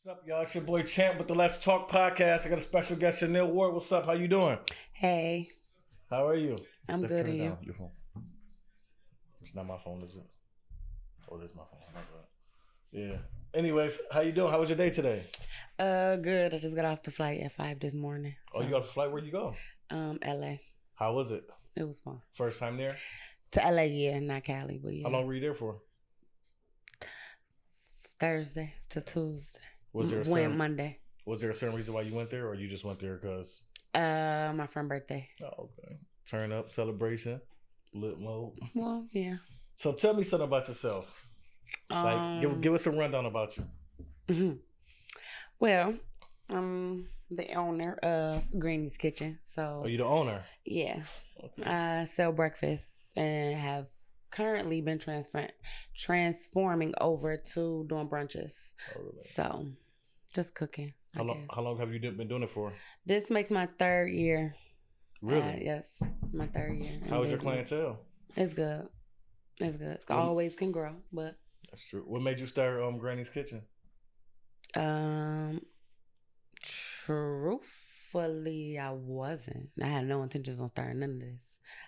What's up, y'all? It's your boy Champ with the Let's Talk podcast. I got a special guest, Chanel Ward. What's up? How you doing? Hey, How are you? I'm Let's good, turn it and you? down. Your phone. It's not my phone, is it? Oh, it's my phone. My bad. Yeah. Anyways, how you doing? How was your day today? Good. I just got off the flight at 5 this morning. Oh, you got a flight? Where'd you go? LA. How was it? It was fun. First time there? To LA, yeah, not Cali, but yeah. How long were you there for? Thursday to Tuesday. Was there a Went certain, Monday. was there a certain reason why you went there, or you just went there because? My friend's birthday. Oh, okay. Turn up, celebration, lit mode. Well, yeah. So tell me something about yourself. Like, give us a rundown about you. Mhm. Well, I'm the owner of Granny's Kitchen. So Oh, you the owner? yeah, Okay. I sell breakfast and have currently been transforming over to doing brunches. Oh, really? So just cooking. I guess. How long have you been doing it for? This makes my third year. Really? Yes, my third year. in How is your business. clientele? It's good. It's good. It's What- always can grow, but That's true. What made you start Granny's Kitchen? truthfully, I wasn't. I had no intentions on starting none of this.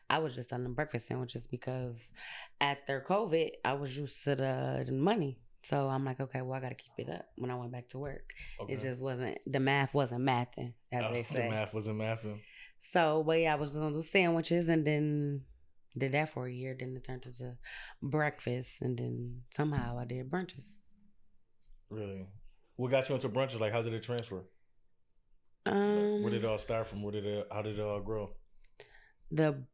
I was just selling breakfast sandwiches because after COVID, I was used to the money. So I'm like, okay, well, I got to keep it up when I went back to work. Okay. It just wasn't, the math wasn't mathing, as they The say. math wasn't mathing. So, but yeah, I was going to do sandwiches and then did that for a year. Then it turned into breakfast. And then somehow I did brunches. Really? What got you into brunches? Like, how did it transfer? Where did it all start from? How did it all grow? The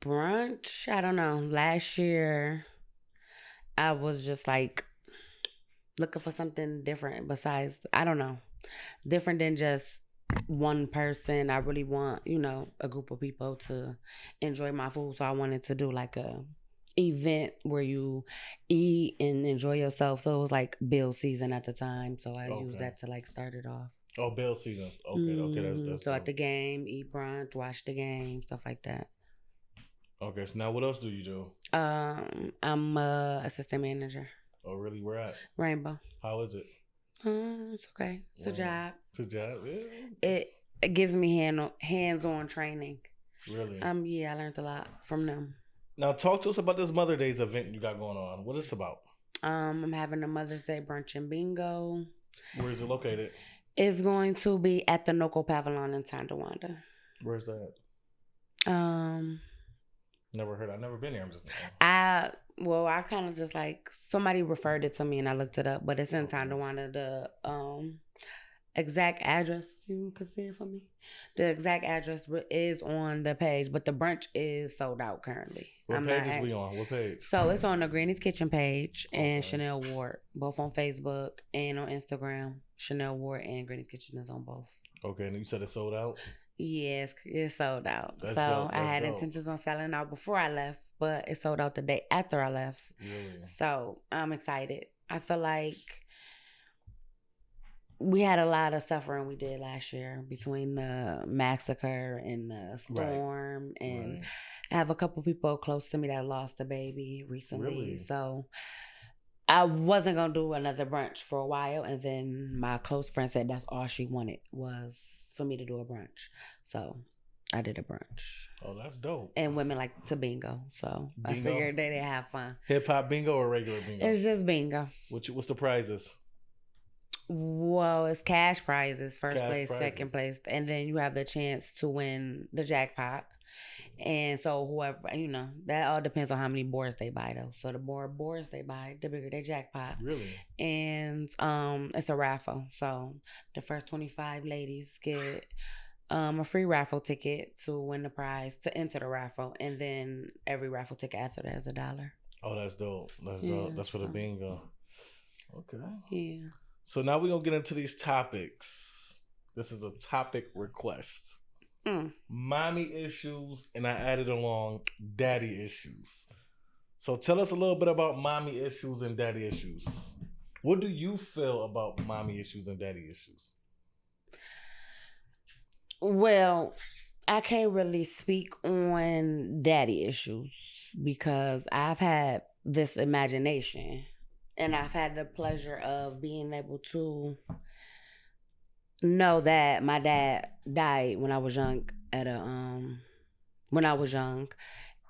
brunch, I don't know. Last year, I was just like looking for something different besides, I don't know, different than just one person. I really want, a group of people to enjoy my food. So I wanted to do like a event where you eat and enjoy yourself. So it was like bill season at the time. So I used that to like start it off. Oh, bill seasons. Okay, that's So dope. at the game, eat brunch, watch the game, stuff like that. Okay, so now what else do you do? I'm a assistant manager. Oh, really? Where at? Rainbow. How is it? It's okay. It's a job. It's a job? Yeah. It gives me hands-on training. Really? Yeah, I learned a lot from them. Now, talk to us about this Mother's Day event you got going on. What is it about? I'm having a Mother's Day brunch and bingo. Where is it located? It's going to be at the Noco Pavilion in Tonawanda. Where's that? Never heard. I've never been there. I'm just. I kind of just like somebody referred it to me and I looked it up, but it's in Tonawanda. The exact address, you can see it for me. The exact address is on the page, but the brunch is sold out currently. What page is we on? What page? So it's on the Granny's Kitchen page and Chanel Ward, both on Facebook and on Instagram. Chanel Ward and Granny's Kitchen is on both. Okay, and you said it's sold out? Yes, it's sold out. That's so dope. I had dope. intentions on selling out before I left, but it sold out the day after I left. Really? So I'm excited. I feel like we had a lot of suffering we did last year between the massacre and the storm. Right. And I have a couple people close to me that lost a baby recently. Really? So I wasn't going to do another brunch for a while. And then my close friend said that's all she wanted was for me to do a brunch. So I did a brunch. Oh, that's dope. And women like to bingo. So bingo? I figured they'd have fun. Hip hop bingo or regular bingo? It's just bingo. What's the prizes? Well, it's cash prizes, first place, second place, and then you have the chance to win the jackpot. And so whoever, that all depends on how many boards they buy though. So the more boards they buy, the bigger their jackpot. Really? And it's a raffle. So the first 25 ladies get a free raffle ticket to win the prize, to enter the raffle. And then every raffle ticket after that is $1. Oh, that's dope. That's dope. That's for the bingo. Okay. Yeah. So now we're going to get into these topics. This is a topic request. Mommy issues, and I added along daddy issues. So tell us a little bit about mommy issues and daddy issues. What do you feel about mommy issues and daddy issues? Well, I can't really speak on daddy issues because I've had this imagination And I've had the pleasure of being able to know that my dad died when I was young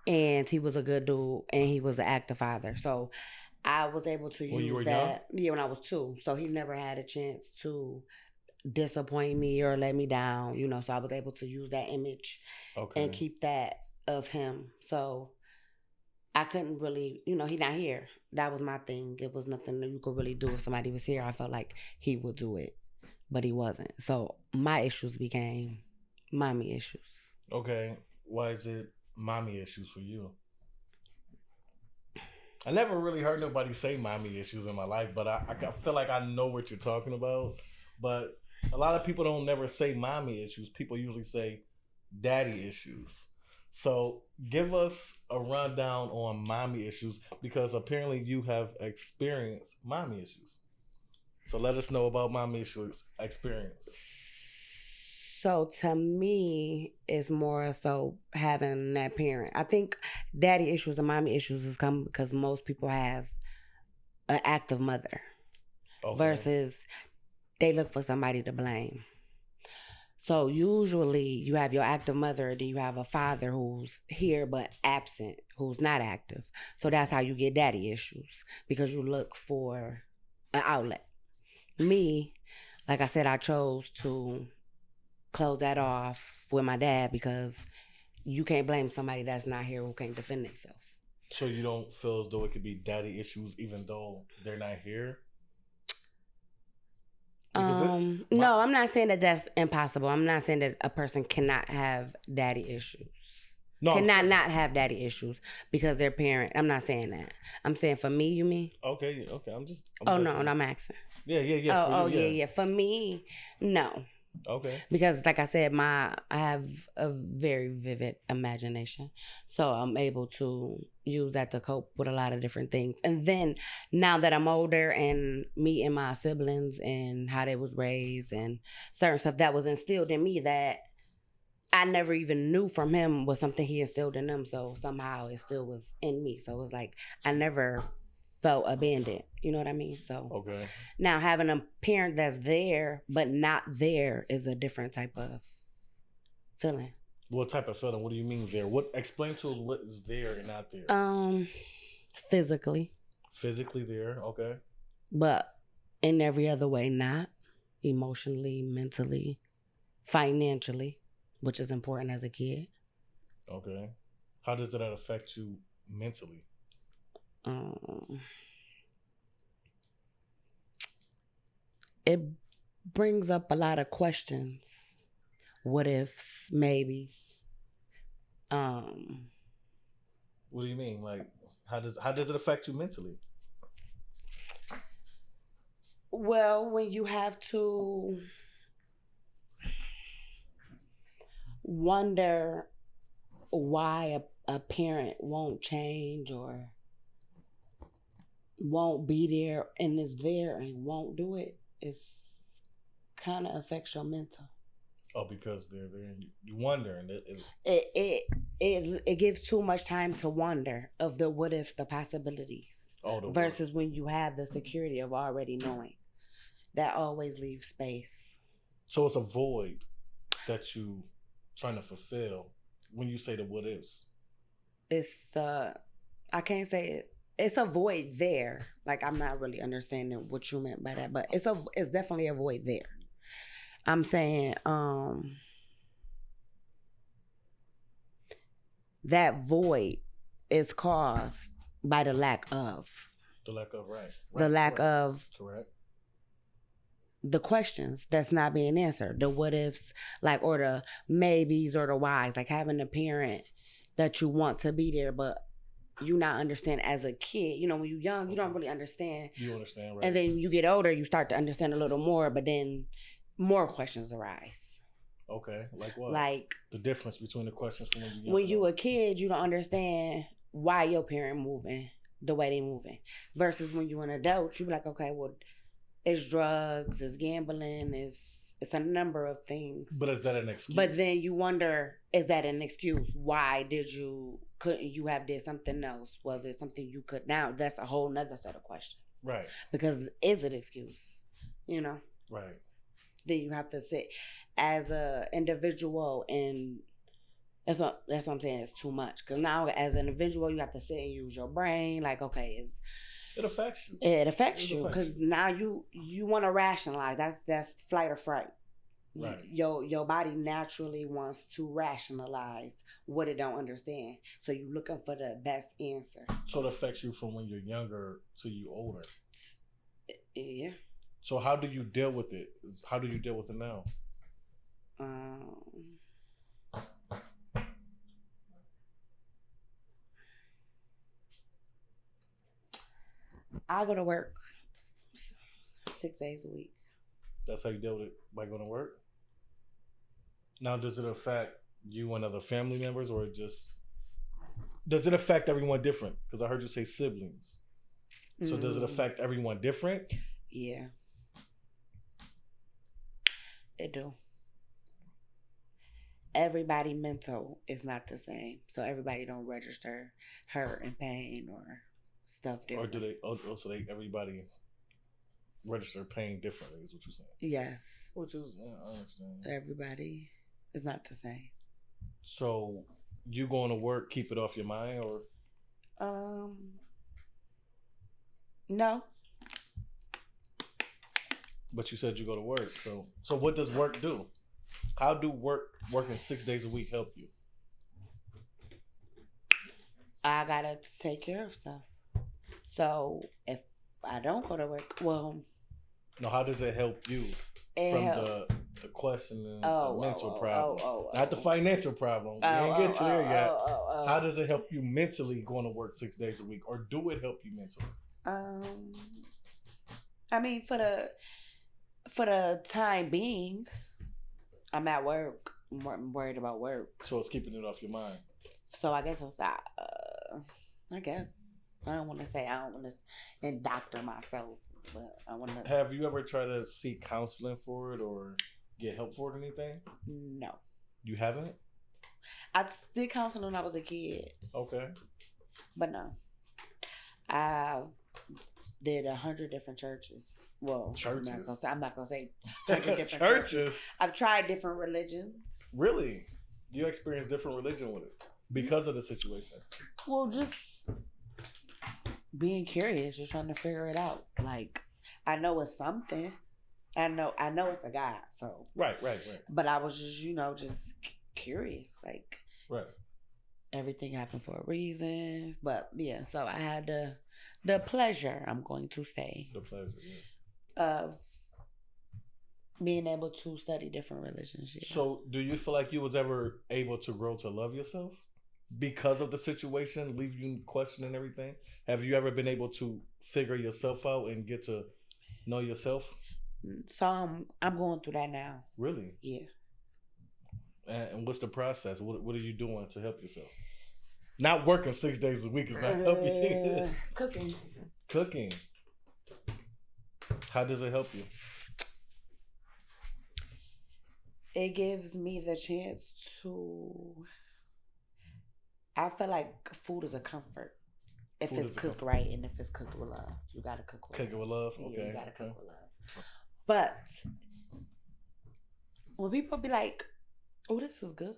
and he was a good dude and he was an active father. So I was able to use that. Young? Yeah, when I was 2. So he never had a chance to disappoint me or let me down, so I was able to use that image and keep that of him. So I couldn't really, he not here. That was my thing. It was nothing that you could really do. If somebody was here, I felt like he would do it, but he wasn't. So my issues became mommy issues. Okay. Why is it mommy issues for you? I never really heard nobody say mommy issues in my life, but I feel like I know what you're talking about. But a lot of people don't never say mommy issues. People usually say daddy issues. So give us a rundown on mommy issues because apparently you have experienced mommy issues. So let us know about mommy issues experience. So to me, it's more so having that parent. I think daddy issues and mommy issues is come because most people have an active mother versus they look for somebody to blame. So usually you have your active mother, then you have a father who's here but absent, who's not active. So that's how you get daddy issues because you look for an outlet. Me, like I said, I chose to close that off with my dad because you can't blame somebody that's not here who can't defend themselves. So you don't feel as though it could be daddy issues even though they're not here? No, I'm not saying that that's impossible. I'm not saying that a person cannot have daddy issues. No, cannot not have daddy issues because they're parent. I'm not saying that. I'm saying for me, you mean? Okay. No, I'm asking. Yeah. Yeah. For me, no. Okay. Because like I said, I have a very vivid imagination. So I'm able to use that to cope with a lot of different things. And then now that I'm older and meeting my siblings and how they was raised and certain stuff that was instilled in me that I never even knew from him was something he instilled in them. So somehow it still was in me. So it was like I never felt abandoned. You know what I mean? So now having a parent that's there but not there is a different type of feeling. What type of feeling? What do you mean there? Explain to us what is there and not there. Physically. Physically there, okay. But in every other way not. Emotionally, mentally, financially, which is important as a kid. Okay. How does that affect you mentally? It brings up a lot of questions. What ifs, maybes. What do you mean? Like how does it affect you mentally? Well, when you have to wonder why a parent won't change or won't be there and is there and won't do it, it's kind of affects your mental. Oh, because they're there and you wonder, and it gives too much time to wonder of the what ifs, the possibilities. Versus when you have the security of already knowing, that always leaves space. So it's a void that you trying to fulfill when you say the what ifs. It's I can't say it. It's a void there. Like I'm not really understanding what you meant by that, but it's definitely a void there. I'm saying that void is caused by the lack of. The lack of right. The lack of correct. The questions that's not being answered. The what ifs, like or the maybes or the whys, like having a parent that you want to be there, but you not understand as a kid. You know, when you're young, you don't really understand. You understand, right? And then you get older, you start to understand a little more, but then more questions arise. Okay, like what? Like the difference between the questions from when you're young. When you a kid, you don't understand why your parent moving the way they moving. Versus when you an adult, you be like, okay, well, it's drugs, it's gambling, it's a number of things. But is that an excuse? But then you wonder, is that an excuse? Why couldn't you have did something else? Was it something you could? Now that's a whole nother set of questions. Right. Because is an excuse, you know? Right. Then you have to sit as a individual, and that's what I'm saying. It's too much because now as an individual, you have to sit and use your brain. Like, okay, it affects you. It affects you because now you want to rationalize. That's flight or fright. Right. Your body naturally wants to rationalize what it don't understand. So you looking for the best answer. So it affects you from when you're younger to you older. Yeah. So how do you deal with it? How do you deal with it now? I go to work 6 days a week. That's how you deal with it, by going to work? Now, does it affect you and other family members, or does it affect everyone different? Because I heard you say siblings. So does it affect everyone different? Yeah. It do. Everybody mental is not the same. So everybody don't register hurt and pain or stuff different. Or do they, everybody register pain differently, is what you're saying? Yes. Which is, I understand. Everybody is not the same. So you going to work, keep it off your mind, or? No. But you said you go to work. So what does work do? How do working 6 days a week help you? I gotta take care of stuff. So if I don't go to work, well. No, how does it help you from the questioning, the mental problem? Not the financial problem. We ain't get to there yet. How does it help you mentally going to work 6 days a week? Or do it help you mentally? I mean, for the time being, I'm at work. I'm worried about work. So it's keeping it off your mind. So I guess it's not. I guess I don't want to indoctor myself, but I want to. Have you ever tried to seek counseling for it or get help for it or anything? No. You haven't? I did counseling when I was a kid. Okay. But no. I did 100 different churches. Well, churches. I'm not gonna say 100 different churches. I've tried different religions. Really? You experienced different religion with it because of the situation? Well, just being curious, just trying to figure it out. Like, I know it's something. I know it's a God. So right. But I was just, just curious. Like, right. Everything happened for a reason. But yeah, so I had the pleasure. I'm going to say the pleasure. Yeah. Of being able to study different religions. Yeah. So do you feel like you was ever able to grow to love yourself because of the situation, leave you questioning everything? Have you ever been able to figure yourself out and get to know yourself? So I'm going through that now. Really? Yeah. And what's the process? What are you doing to help yourself? Not working 6 days a week is not helping you. Cooking. How does it help you? It gives me the chance to. I feel like food is a comfort if it's cooked right and if it's cooked with love. You gotta cook with love. Cook it with love? Okay. Yeah, you gotta cook with love. But when people be like, "Oh, this is good,"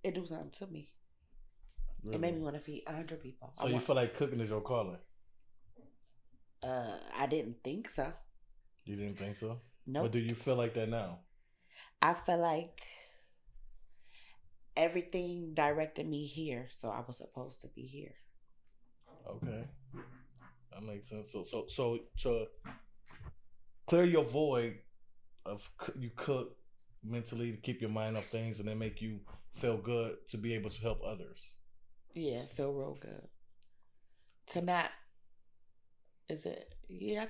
it do something to me. Really? It made me want to feed 100 people. So you feel like cooking is your calling? I didn't think so. You didn't think so? No. Nope. Or do you feel like that now? I feel like everything directed me here, so I was supposed to be here. Okay, that makes sense. So to clear your void of you cook mentally to keep your mind off things and then make you feel good to be able to help others. Yeah, feel real good. To not, is it? Yeah,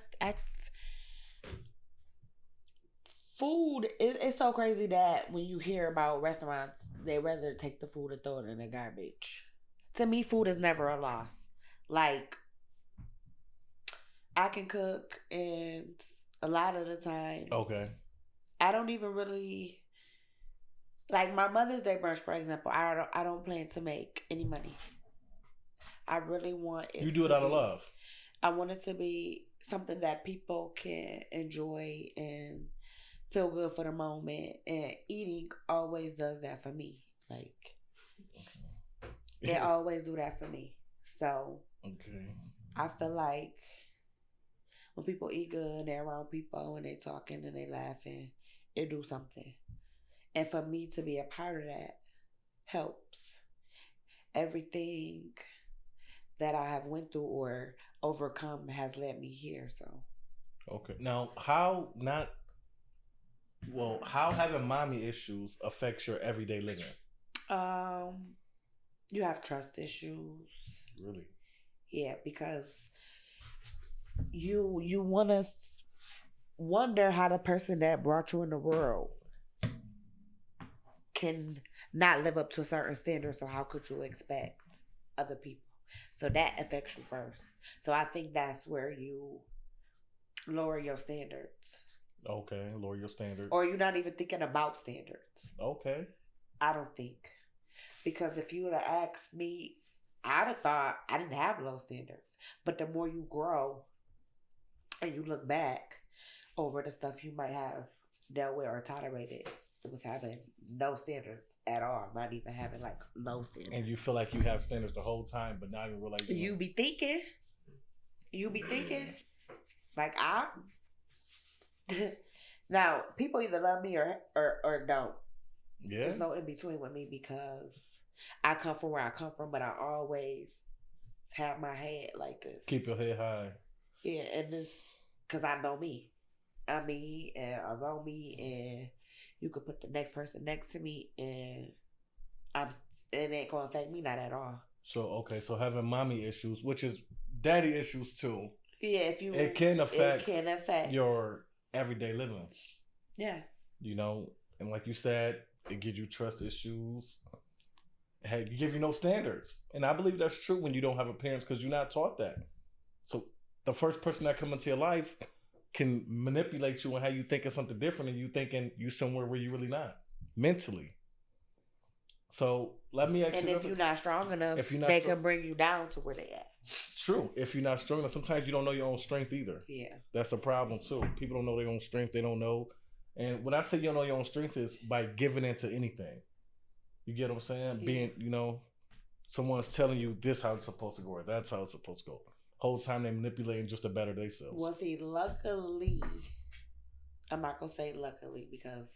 food, it's so crazy that when you hear about restaurants, they rather take the food and throw it in the garbage. To me, food is never a loss. Like, I can cook, and a lot of the time, okay, I don't even really, like my Mother's Day brunch, for example, I don't plan to make any money. I really want it. You do it out of love. I want it to be something that people can enjoy and feel good for the moment. And eating always does that for me. Like it always do that for me. So okay. I feel like when people eat good and they're around people and they talking and they laughing, it do something. And for me to be a part of that helps. Everything that I have went through or overcome has led me here. So Okay. Now, how having mommy issues affects your everyday living? um you have trust issues. Really? Yeah, because you wanna wonder how the person that brought you in the world can not live up to certain standards, so how could you expect other people? So that affects you first. So I think that's where you lower your standards. Okay, lower your standards. Or you're not even thinking about standards. Okay. I don't think. Because if you would have asked me, I'd have thought I didn't have low standards. But the more you grow and you look back over the stuff you might have dealt with or tolerated, it was having no standards at all. Not even having like low standards. And you feel like you have standards the whole time, but not even realizing. You be thinking. Like I. Now people either love me or don't. Yeah. There's no in between with me because I come from where I come from, but I always have my head like this. Keep your head high. Yeah, and this because I know me. I'm me, and I know me, and you could put the next person next to me, and it ain't gonna affect me not at all. So having mommy issues, which is daddy issues too. Yeah, it can affect your everyday living. Yes. You know, and like you said, it gives you trust issues. Hey, you give you no standards, and I believe that's true when you don't have a parents because you're not taught that. So the first person that come into your life can manipulate you and how you thinking something different, and you thinking you somewhere where you really not mentally. So let me ask you. And if you're not strong enough, they can bring you down to where they at. True. If you're not strong enough, sometimes you don't know your own strength either. Yeah. That's a problem too. People don't know their own strength. They don't know. And when I say you don't know your own strength is by giving into anything. You get what I'm saying? Yeah. Being, someone's telling you this how it's supposed to go or that's how it's supposed to go. Whole time they manipulating just to better themselves. Well, see, luckily, I'm not going to say luckily because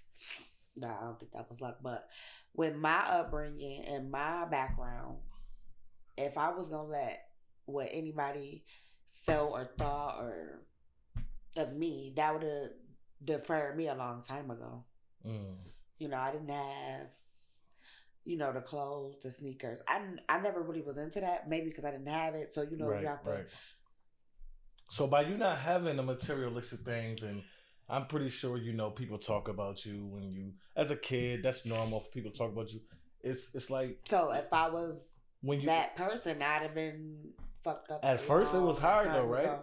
I don't think that was luck. But with my upbringing and my background, if I was going to let what anybody felt or thought or of me, that would have deferred me a long time ago. I didn't have, the clothes, the sneakers. I never really was into that. Maybe because I didn't have it. So, right, you have to. Right. So by you not having the materialistic things, and I'm pretty sure, people talk about you when you, as a kid, that's normal for people to talk about you. It's like. So if I was that person, I'd have been fucked up. At first it was hard though, right?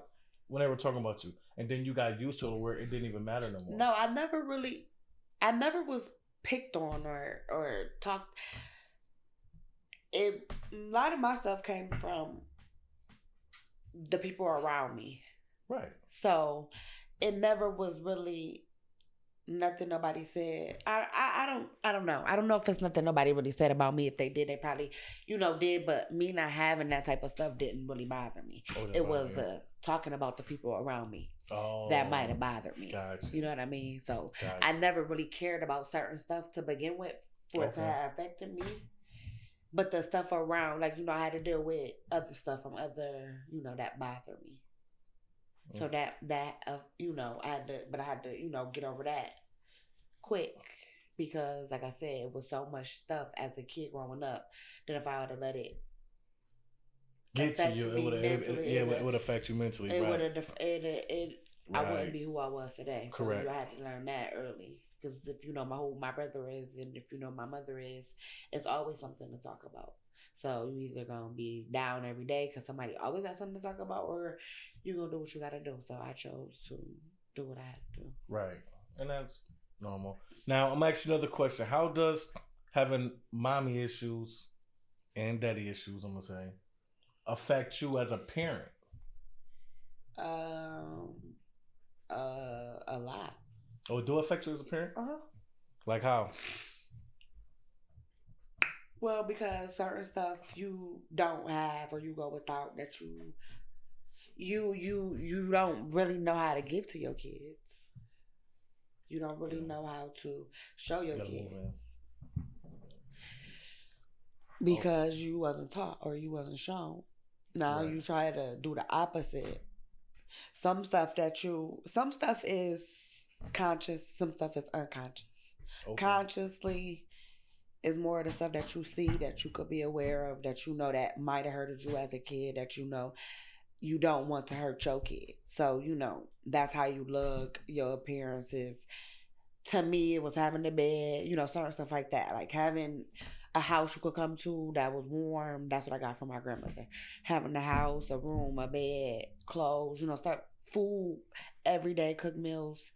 When they were talking about you. And then you got used to it where it didn't even matter no more. No, I never was picked on or talked. A lot of my stuff came from the people around me. Right. So it never was really nothing nobody said. I don't know. I don't know if it's nothing nobody really said about me. If they did, they probably, did. But me not having that type of stuff didn't really bother me. It was the talking about the people around me. Oh, that might have bothered me. Gotcha. You know what I mean? So I never really cared about certain stuff to begin with for it to have affected me. But the stuff around, like, I had to deal with other stuff from other, that bothered me. So that I had to, get over that quick because, like I said, it was so much stuff as a kid growing up that if I would have let it get to you, it would affect you mentally. It right. would have. I wouldn't be who I was today. So correct. I had to learn that early because if you know who my brother is and if you know my mother is, it's always something to talk about. So you either gonna be down every day because somebody always got something to talk about, or you gonna do what you gotta do. So I chose to do what I had to do. Right, and that's normal. Now I'm asking you another question: how does having mommy issues and daddy issues, I'm gonna say, affect you as a parent? Um, a lot. Oh, it do affect you as a parent? Uh-huh. Like how? Well, because certain stuff you don't have or you go without that you don't really know how to give to your kids. You don't really know how to show your kids because you wasn't taught or you wasn't shown. Now you try to do the opposite. Some stuff is conscious, some stuff is unconscious. Okay. Consciously is more of the stuff that you see, that you could be aware of, that you know that might have hurted you as a kid, that you know you don't want to hurt your kid. So, you know, that's how you look, your appearances. To me, it was having the bed, you know, certain stuff like that. Like having a house you could come to that was warm. That's what I got from my grandmother. Having a house, a room, a bed, clothes, you know, start food, everyday cook meals,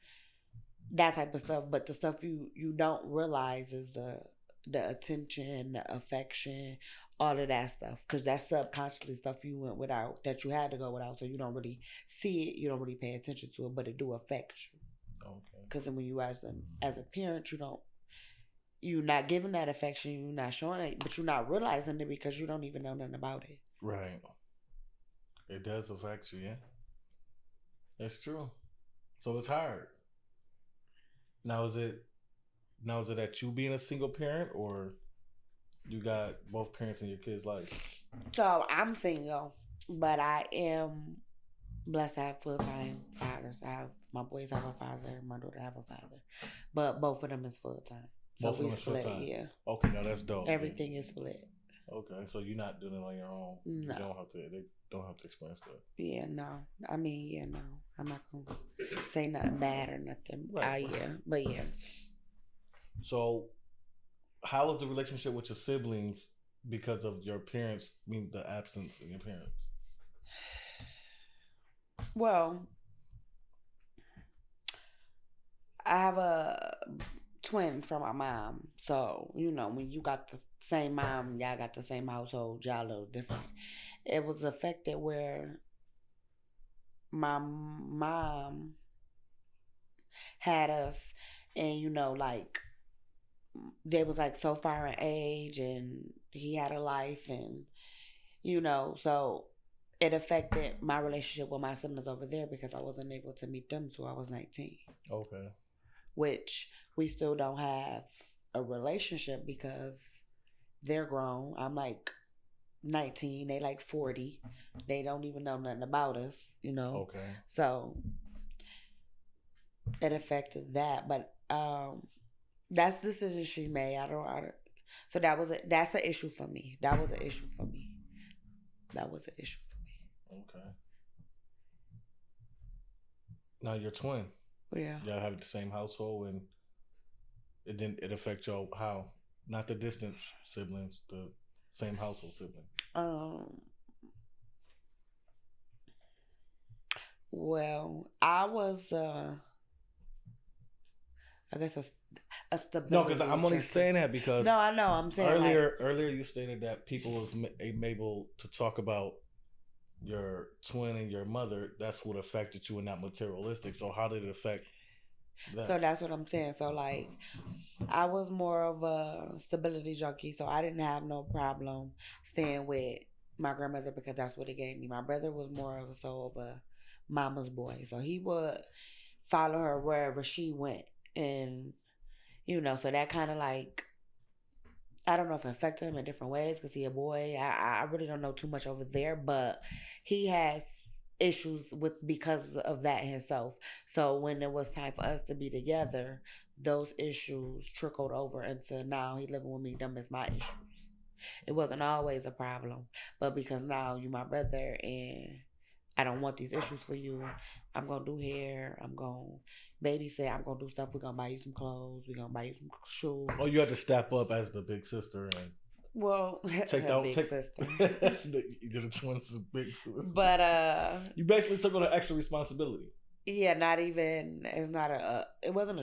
that type of stuff. But the stuff you don't realize is the attention, the affection, all of that stuff. Because that's subconsciously stuff you went without, that you had to go without. So you don't really see it, you don't really pay attention to it, but it do affect you. Okay. Because then when you as a parent, you're not giving that affection, you're not showing it, but you're not realizing it because you don't even know nothing about it. Right. It does affect you, yeah. That's true. So it's hard. Now is it that you being a single parent, or you got both parents in your kids' life? So I'm single, but I am blessed to have full-time fathers. My boys have a father, my daughter have a father, but both of them is full-time. So we split, yeah. Okay, now that's dope. Everything is split. Okay, so you're not doing it on your own. No. They don't have to explain stuff. Yeah, no. I mean, yeah, no. I'm not gonna say nothing bad or nothing. Right. Yeah, but yeah. So, how was the relationship with your siblings because of your parents? I mean, the absence of your parents. Well, I have a twin from my mom, so you know when you got the same mom, y'all got the same household, y'all a little different. It was affected where my mom had us, and you know, like they was like so far in age, and he had a life, and you know, so it affected my relationship with my siblings over there because I wasn't able to meet them till I was 19. Okay. Which we still don't have a relationship because they're grown. I'm like 19, they like 40. They don't even know nothing about us, you know. Okay. So it affected that, but that's the decision she made. I don't. So that's an issue for me. That was an issue for me. Okay. Now you're twin. Yeah. Y'all have the same household, and it affect y'all how? Not the distant siblings, the same household sibling. Well, I was I guess a stability. No, because I'm only saying that because no, I know. I'm saying earlier you stated that people was able to talk about your twin and your mother. That's what affected you and not materialistic. So how did it affect that? So that's what I'm saying. So like, I was more of a stability junkie, so I didn't have no problem staying with my grandmother because that's what it gave me. My brother was more of a mama's boy, so he would follow her wherever she went. And, you know, so that kind of like, I don't know if it affected him in different ways because he a boy. I really don't know too much over there, but he has issues because of that himself. So when it was time for us to be together, those issues trickled over into now he living with me. Them is my issues. It wasn't always a problem, but because now you my brother and I don't want these issues for you. I'm going to do hair. I'm going to babysit. I'm going to do stuff. We're going to buy you some clothes. We're going to buy you some shoes. Oh, you had to step up as the big sister and take sister. You're the twins' big sister. But you basically took on an extra responsibility. Yeah, not even. It's not it wasn't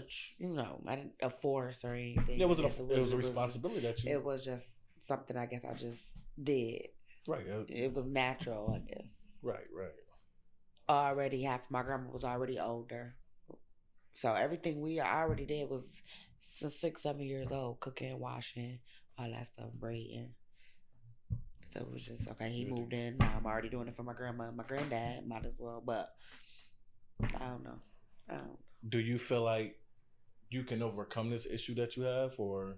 a force or anything. It wasn't. It was a responsibility that you. It was just something I guess I just did. Right. It was natural, I guess. Right. already half. My grandma was already older, so everything we already did was 6, 7 years old, cooking, washing, all that stuff, braiding. So it was just okay. He moved in. Now I'm already doing it for my grandma, and my granddad. Might as well, but I don't know. I don't. Do you feel like you can overcome this issue that you have, or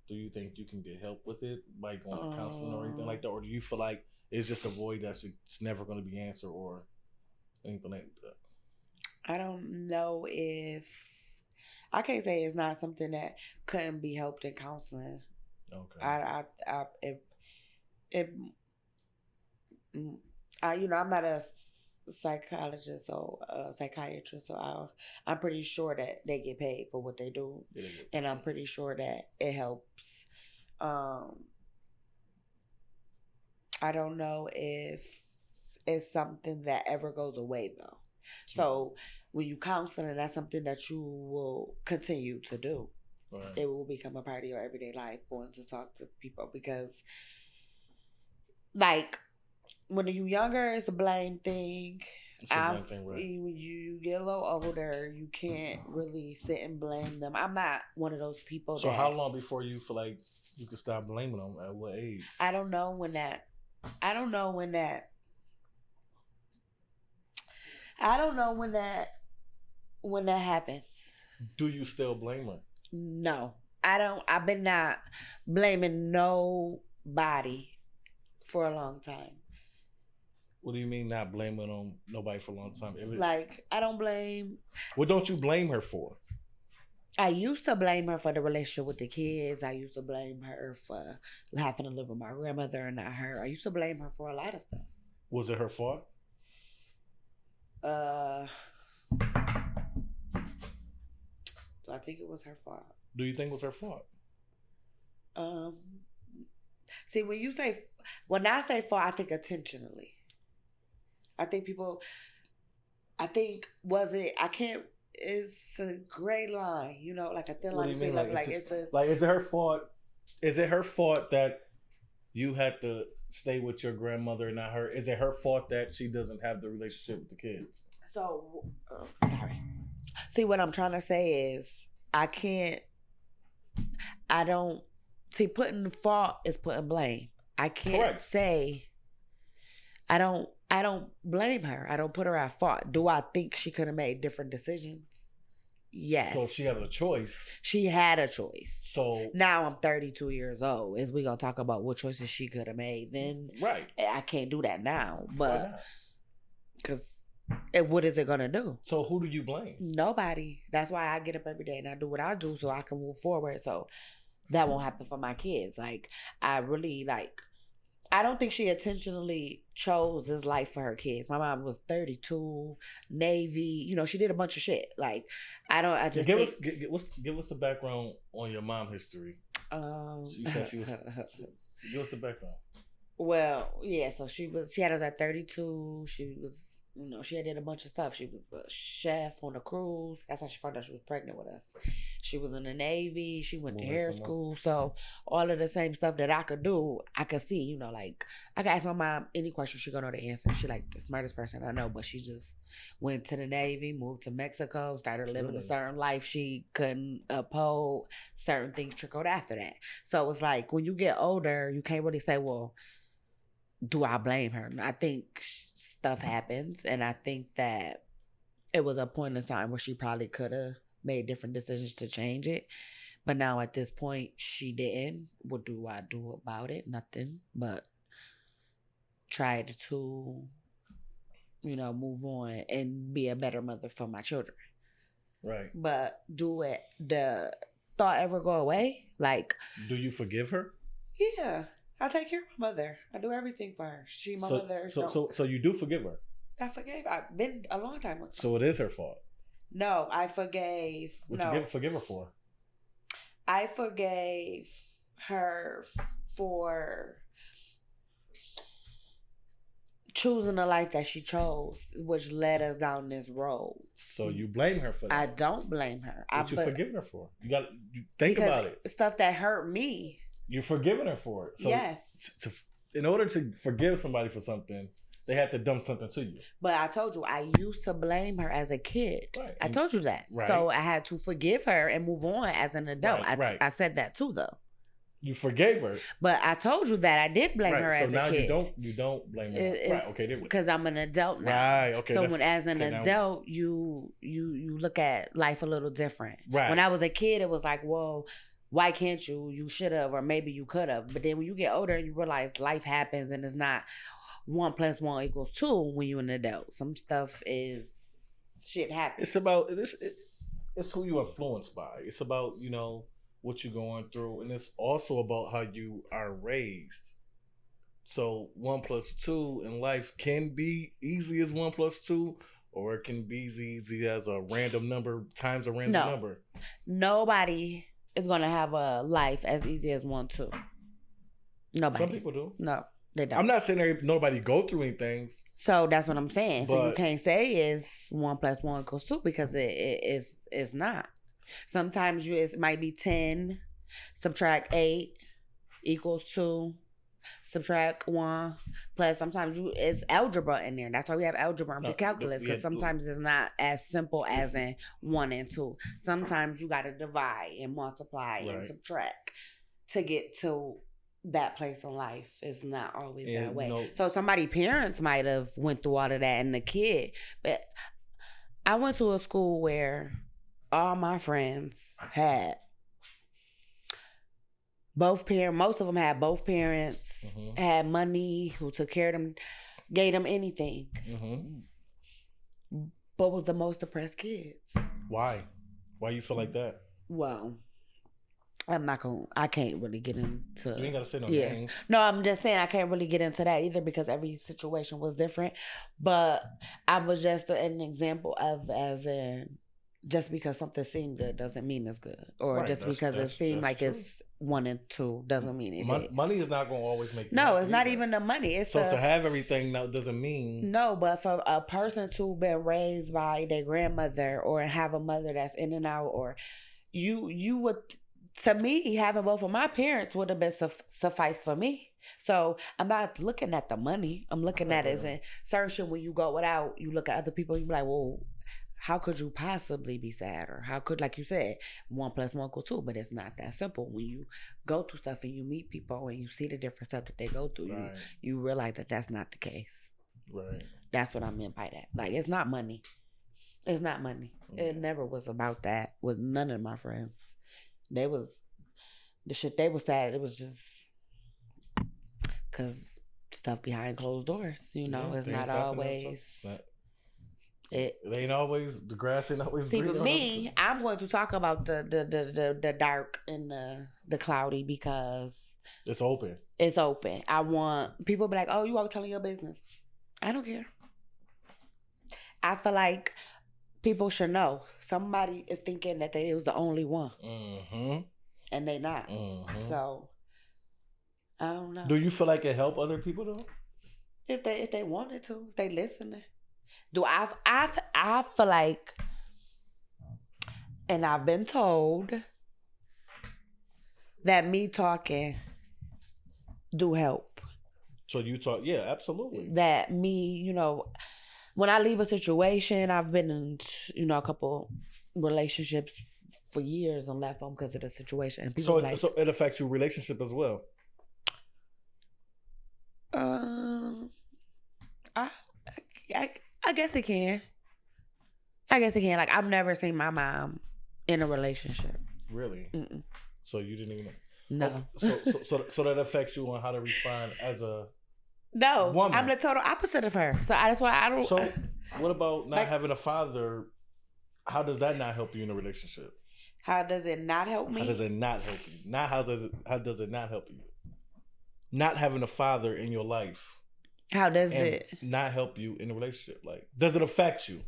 do you think you can get help with it, like on counseling or anything like that, or do you feel like it's just a void that's it's never going to be answered or anything like that? I don't know if I can't say it's not something that couldn't be helped in counseling. Okay. I'm not a psychologist or a psychiatrist, so I'm pretty sure that they get paid for what they do, and I'm pretty sure that it helps. I don't know if it's something that ever goes away though. So when you counseling, that's something that you will continue to do. Right. It will become a part of your everyday life, going to talk to people, because like when you're younger, it's a blame thing. Right. When you get a little older, you can't really sit and blame them. I'm not one of those people. So how long before you feel like you can stop blaming them? At what age? I don't know when that happens. Do you still blame her? No, I don't. I've been not blaming nobody for a long time. What do you mean not blaming on nobody for a long time? I don't blame. What don't you blame her for? I used to blame her for the relationship with the kids. I used to blame her for having to live with my grandmother and not her. I used to blame her for a lot of stuff. Was it her fault? I think it was her fault. Do you think it was her fault? See, when I say fault, I think intentionally. It's a gray line, like a thin line. Is it her fault? Is it her fault that you had to stay with your grandmother and not her? Is it her fault that she doesn't have the relationship with the kids? So, sorry. See, what I'm trying to say is, putting fault is putting blame. I can't say, I don't blame her. I don't put her at fault. Do I think she could have made different decisions? Yes. So she has a choice. She had a choice. So now I'm 32 years old. Is we gonna talk about what choices she could have made? Then right. I can't do that now, but because what is it gonna do? So who do you blame? Nobody. That's why I get up every day and I do what I do so I can move forward. So that won't happen for my kids. I don't think she intentionally chose this life for her kids. My mom was 32, Navy. She did a bunch of shit. Give us the background on your mom history. She said she was. Give us the background. Well, yeah. So she had us at 32. She was. She had did a bunch of stuff. She was a chef on a cruise. That's how she found out she was pregnant with us. She was in the Navy. She went to hair school. So all of the same stuff that I could do, I could see, I could ask my mom any question. She gonna know the answer. She the smartest person I know, but she just went to the Navy, moved to Mexico, started living a certain life she couldn't uphold. Certain things trickled after that. So it's when you get older, you can't really say, well, do I blame her? I think stuff happens, and I think that it was a point in time where she probably could have made different decisions to change it. But now at this point, she didn't. What do I do about it? Nothing but try to, move on and be a better mother for my children. Right. But the thought ever go away? Do you forgive her? Yeah. I take care of my mother. I do everything for her. My mother. So you do forgive her? I forgave. I've been a long time with her. So it is her fault? No, I forgave. What you forgive her for? I forgave her for choosing the life that she chose, which led us down this road. So you blame her for that? I don't blame her. What you forgiving her for? You think about it. Stuff that hurt me. You're forgiving her for it. So yes. In order to forgive somebody for something, they had to dump something to you. But I told you, I used to blame her as a kid. Right. I told you that. Right. So I had to forgive her and move on as an adult. Right. I said that too, though. You forgave her. But I told you that I did blame her as a kid. So now you don't blame her. Right, okay. Because I'm an adult now. Right, okay. So as an adult, you look at life a little different. Right. When I was a kid, it was like, whoa, why can't you? You should have, or maybe you could have. But then when you get older, you realize life happens and it's not 1 + 1 = 2 when you're an adult. Some stuff is, shit happens. It's about, it's who you influenced by. It's about, you know, what you're going through, and it's also about how you are raised. So 1 + 2 in life can be easy as 1 + 2, or it can be as easy as a random number times a random number. Nobody is gonna have a life as easy as 1, 2. Nobody. Some people do. No, they don't. I'm not saying nobody go through anything. So that's what I'm saying. So you can't say it's 1 + 1 = 2 because it's not. Sometimes it might be 10, subtract 8 = 2, subtract 1, plus sometimes it's algebra in there. That's why we have algebra and calculus, because sometimes it's not as simple as in 1 and 2. Sometimes you got to divide and multiply and subtract to get to that place in life. It's not always that way. So somebody's parents might have went through all of that and the kid. But I went to a school where all my friends had both parents. Most of them had both parents, had money, who took care of them, gave them anything. But was the most depressed kids. Why? Why you feel like that? Well, I can't really get into. You ain't gotta say no names. No, I'm just saying I can't really get into that either because every situation was different. But I was just an example of as in, just because something seemed good doesn't mean it's good. Or just because it seemed like true. It's 1 and 2 doesn't mean it is. Money is not going to always make you No, happy it's not even the money. It's to have everything now doesn't mean... No, but for a person to been raised by their grandmother or have a mother that's in and out, or you would... To me, having both of my parents would have been suffice for me. So I'm not looking at the money. I'm looking at it as in certain shit when you go without, you look at other people, you be like, well... How could you possibly be sad? Or how could, like you said, 1 + 1 = 2? But it's not that simple. When you go through stuff and you meet people and you see the different stuff that they go through, you realize that that's not the case. Right. That's what I meant by that. Like, it's not money. It's not money. It never was about that with none of my friends. The shit they was sad, it was just because stuff behind closed doors, you know, it's not always... It ain't always, the grass ain't always green. See, with me, I'm going to talk about the dark and the cloudy because it's open. It's open. I want people to be like, oh, you always telling your business. I don't care. I feel like people should know. Somebody is thinking that they was the only one. And they not. So, I don't know. Do you feel like it helped other people though? If they wanted to, if they listening. Do I feel like, and I've been told that me talking do help. So you talk, yeah, absolutely. That me, you know, when I leave a situation, I've been in, you know, a couple relationships for years and left them because of the situation. And people so it affects your relationship as well. I guess it can. Like, I've never seen my mom in a relationship. Really? Mm-mm. So you didn't even know? No. So that affects you on how to respond as a woman. I'm the total opposite of her. So that's why I don't. So what about not having a father? How does that not help you in a relationship? How does it not help me? How does it not help you? How does it not help you? Not having a father in your life. How does it not help you in a relationship? Like, does it affect you?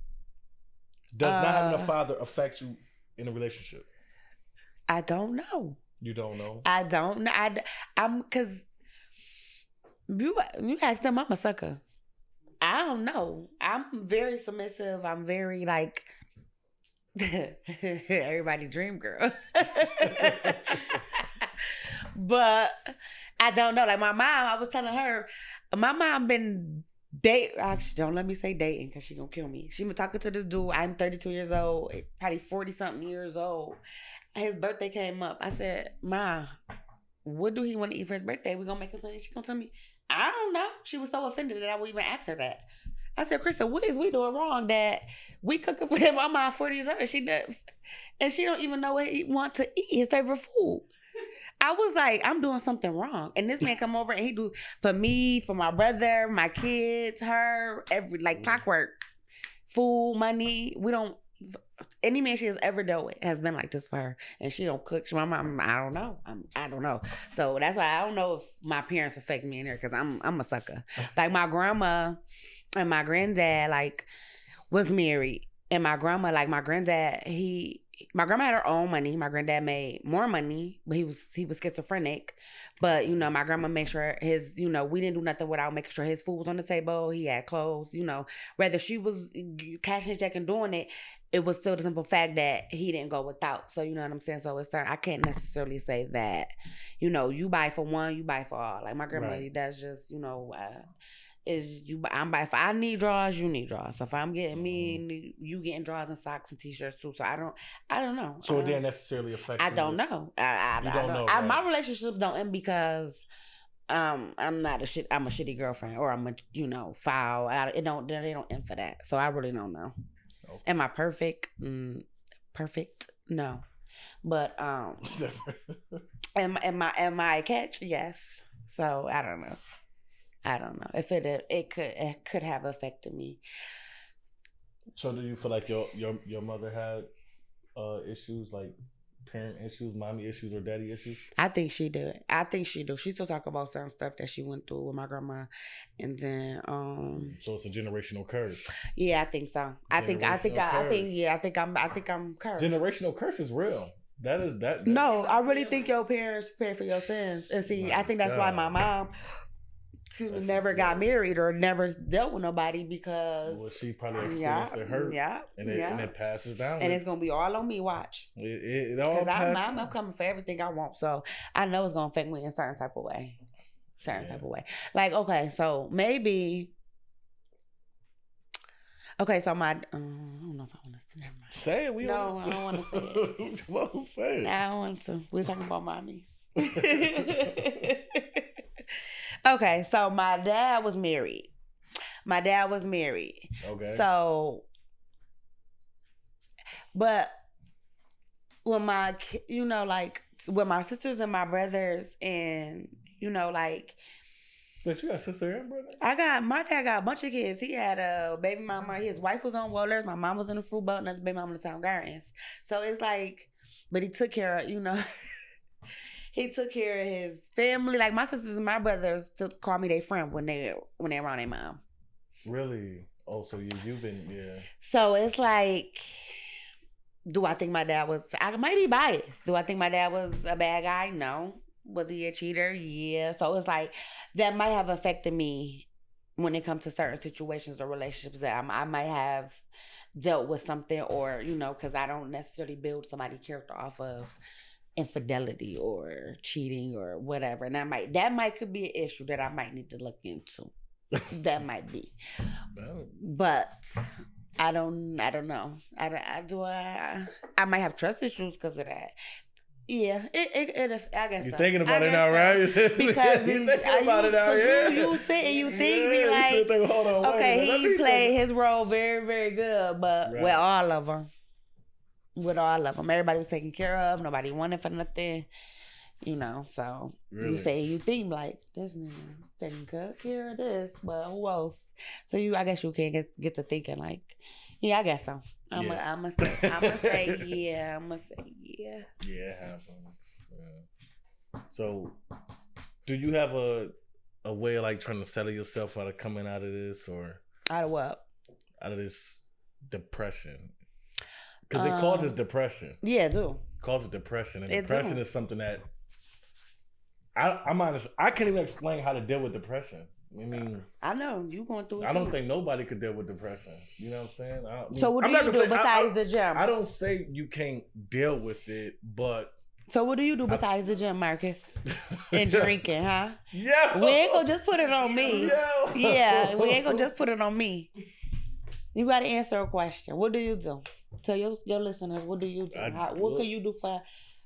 Does not having a father affect you in a relationship? I don't know. You don't know? I don't know. I'm because you asked them, I'm a sucker. I don't know. I'm very submissive. I'm very like everybody dream girl. But I don't know. Like my mom, I was telling her, my mom been Actually, don't let me say dating because she gonna kill me. She been talking to this dude. I'm 32 years old, probably 40 something years old. His birthday came up. I said, Ma, what do he want to eat for his birthday? We gonna make him something. She gonna tell me, I don't know. She was so offended that I would even ask her that. I said, Krista, what is we doing wrong that we cooking for him? I'm my 40 years old. And she don't even know what he want to eat, his favorite food. I was like, I'm doing something wrong. And this man come over and he do for me, for my brother, my kids, her, like clockwork. Food, money. We don't, any man she has ever dealt with has been like this for her. And she don't cook. My mom, I don't know. I don't know. So that's why I don't know if my parents affect me in there because I'm a sucker. Like my grandma and my granddad, like, was married. And my grandma, like my granddad, my grandma had her own money. My granddad made more money, but he was schizophrenic. But, my grandma made sure his, we didn't do nothing without making sure his food was on the table. He had clothes, whether she was cashing his check and doing it, it was still the simple fact that he didn't go without. So, you know what I'm saying? So I can't necessarily say that, you buy for one, you buy for all. Like my grandma, right. That's just, I need drawers, you need drawers. So if I'm getting me, you getting drawers and socks and t-shirts too. So I don't know. So it didn't necessarily affect you? I don't know. I don't know. Right? My relationships don't end because I'm not I'm a shitty girlfriend or I'm a foul. They don't end for that. So I really don't know. Okay. Am I perfect? Perfect? No. But am I a catch? Yes. So I don't know. If it could have affected me. So do you feel like your mother had issues, like parent issues, mommy issues, or daddy issues? I think she did. She still talk about some stuff that she went through with my grandma, and then So it's a generational curse. Yeah, I think so. I think I'm cursed. Generational curse is real. That. No, I really think your parents pay for your sins, and see, I think that's why my mom. She never got married or never dealt with nobody because she probably experienced it hurt. And it passes down. And it's gonna be all on me. Watch. It all. Because I'm coming for everything I want, so I know it's gonna affect me in a certain type of way. Like okay, so maybe. Okay, so my I don't know if I want to say it. No, I don't want to say it. Well, say it. No, I don't want to. We're talking about mommies. Okay, so my dad was married. Okay. So, but when with my sisters and my brothers and, like. But you got a sister and brother? My dad got a bunch of kids. He had a baby mama. His wife was on Rollers. My mom was in the fruit boat. Another baby mama in the Town Gardens. So it's like, but he took care of, he took care of his family. Like my sisters and my brothers call me their friend when they around their mom. Really? Oh, so you've been, yeah. So it's like, do I think my dad was? I might be biased. Do I think my dad was a bad guy? No. Was he a cheater? Yeah. So it's like that might have affected me when it comes to certain situations or relationships that I might have dealt with something, or because I don't necessarily build somebody's character off of infidelity or cheating or whatever, and that could be an issue that I might need to look into. That might be, but I don't know. I might have trust issues because of that. Yeah, I guess you're thinking about it now, right? Because you're thinking about it now, yeah. You sit and you think, be like, okay, he played his role very, very good, but with all of them. Everybody was taken care of. Nobody wanted for nothing. So really? You say you think like this nigga taking good care of this, but who else? So I guess you can get to thinking like, yeah, I guess so. I'm gonna say yeah. Yeah, it happens. Yeah. So, do you have a way of like trying to settle yourself out of coming out of this, or out of what? Out of this depression. Because it causes depression. Yeah, it do. It causes depression. And depression is something that I'm honest, I can't even explain how to deal with depression. I mean, I know you going through it. I don't think nobody could deal with depression. You know what I'm saying? So what do you do besides the gym? I don't say you can't deal with it, but So what do you do besides the gym, Marcus? And drinking, huh? Yeah. We ain't gonna just put it on me. Yo. Yeah, we ain't gonna just put it on me. You gotta answer a question. What do you do? Tell your listeners, what do you do? What can you do for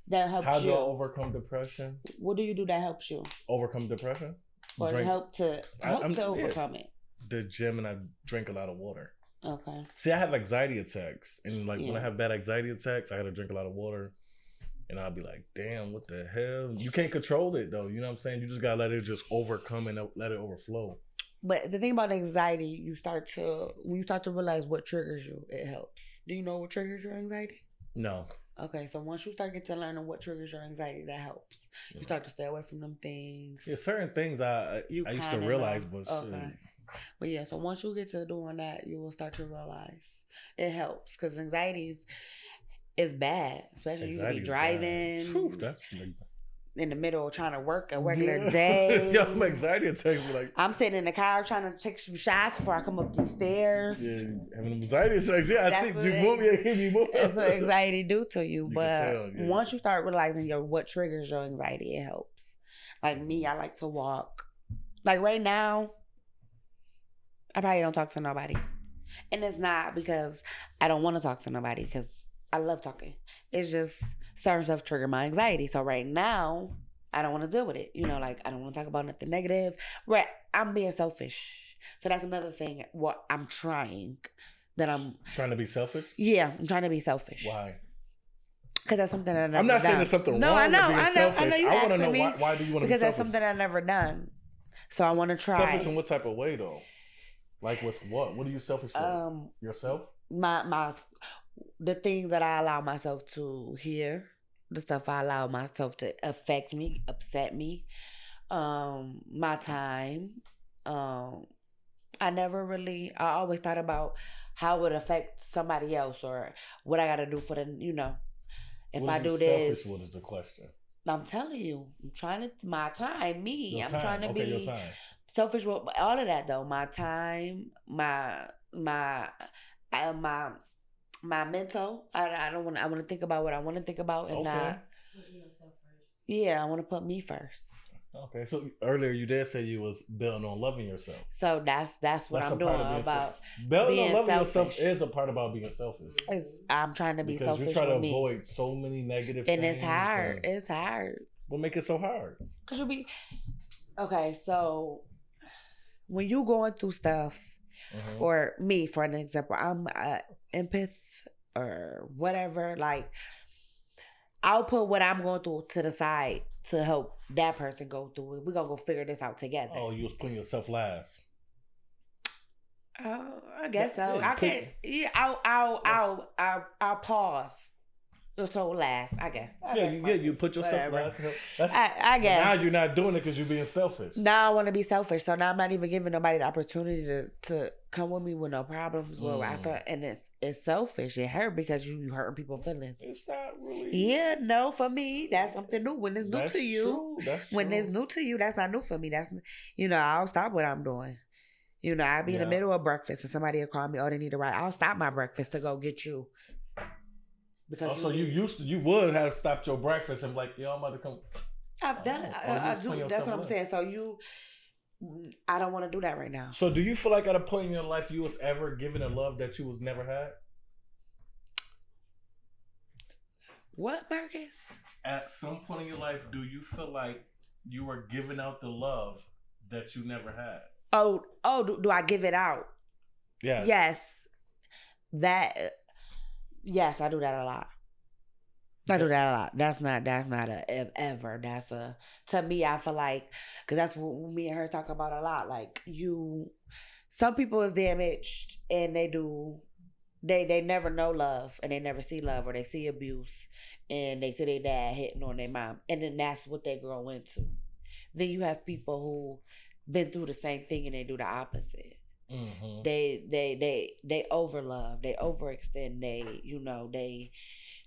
that helps you? How do I overcome depression? What do you do that helps you? Overcome depression? Or help to overcome it? The gym, and I drink a lot of water. Okay. See, I have anxiety attacks. And when I have bad anxiety attacks, I gotta drink a lot of water. And I'll be like, damn, what the hell? You can't control it though. You know what I'm saying? You just gotta let it just overcome and let it overflow. But the thing about anxiety, when you start to realize what triggers you, it helps. Do you know what triggers your anxiety? No. Okay, so once you start getting to learning what triggers your anxiety, that helps. You start to stay away from them things. Yeah, certain things I used to realize, but okay. But yeah, so once you get to doing that, you will start to realize it helps because anxiety is bad, especially you be driving. Whew, that's in the middle of trying to work a regular day. Yo, my anxiety attacks me like I'm sitting in the car trying to take some shots before I come up these stairs. Yeah, having anxiety attacks. Yeah, I see you move. That's what anxiety do to you. But once you start realizing what triggers your anxiety, it helps. Like me, I like to walk. Like right now, I probably don't talk to nobody. And it's not because I don't want to talk to nobody because I love talking. It's just certain stuff trigger my anxiety. So right now, I don't want to deal with it. You know, like I don't want to talk about nothing negative. Right. I'm being selfish. So that's another thing what I'm trying. Trying to be selfish? Yeah, I'm trying to be selfish. Why? Because that's something I've never done. I'm not saying there's something wrong with being selfish. I want to know why do you want to be selfish? Because that's something I've never done. So I want to try. Selfish in what type of way though? Like with what? What are you selfish for? Yourself? The things that I allow myself to hear, the stuff I allow myself to affect me, upset me, my time. I always thought about how it would affect somebody else or what I got to do for them, if I do this. Selfish, what is the question? I'm telling you, my time, me. Your I'm time. trying to be your time. Selfish with all of that though. My time, my mental. I want to think about what I want to think about and not put yourself first. Yeah, I want to put me first. Okay, so earlier you did say you was building on loving yourself. So that's what I'm doing about building being on loving selfish. yourself is a part about being selfish. I'm trying to be because selfish. You're trying to me. avoid so many negative and things. It's hard. It's hard. What make it so hard? Cause you'll be okay. So when you going through stuff, or me for an example, I'm empath or whatever. Like I'll put what I'm going through to the side to help that person go through it. We're gonna go figure this out together. Oh, you was putting yourself last. I guess so. I can't. Yeah, I'll pause. So last, I guess. You put yourself last. I guess. Now you're not doing it because you're being selfish. Now I want to be selfish, so now I'm not even giving nobody the opportunity to come with me with no problems. Well, I feel, and it's selfish. It hurt because you hurting people's feelings. It's not really. Yeah, no, for me that's something new. When it's new to you, that's true. When it's new to you, that's not new for me. That's I'll stop what I'm doing. I'll be in the middle of breakfast and somebody will call me. Oh, they need a ride. I'll stop my breakfast to go get you. Because you would have stopped your breakfast and be like, yo, I'm about to come. I've done. I do. That's what I'm saying. So I don't want to do that right now. So do you feel like at a point in your life you was ever given a love that you was never had? What, Marcus? At some point in your life, do you feel like you were giving out the love that you never had? Oh, do I give it out? Yeah. Yes. Yes, I do that a lot. I do that a lot. That's not a ever. That's to me, I feel like, because that's what me and her talk about a lot. Like some people is damaged and they never know love and they never see love or they see abuse and they see their dad hitting on their mom and then that's what they grow into. Then you have people who been through the same thing and they do the opposite. Mm-hmm. They overlove, they overextend, they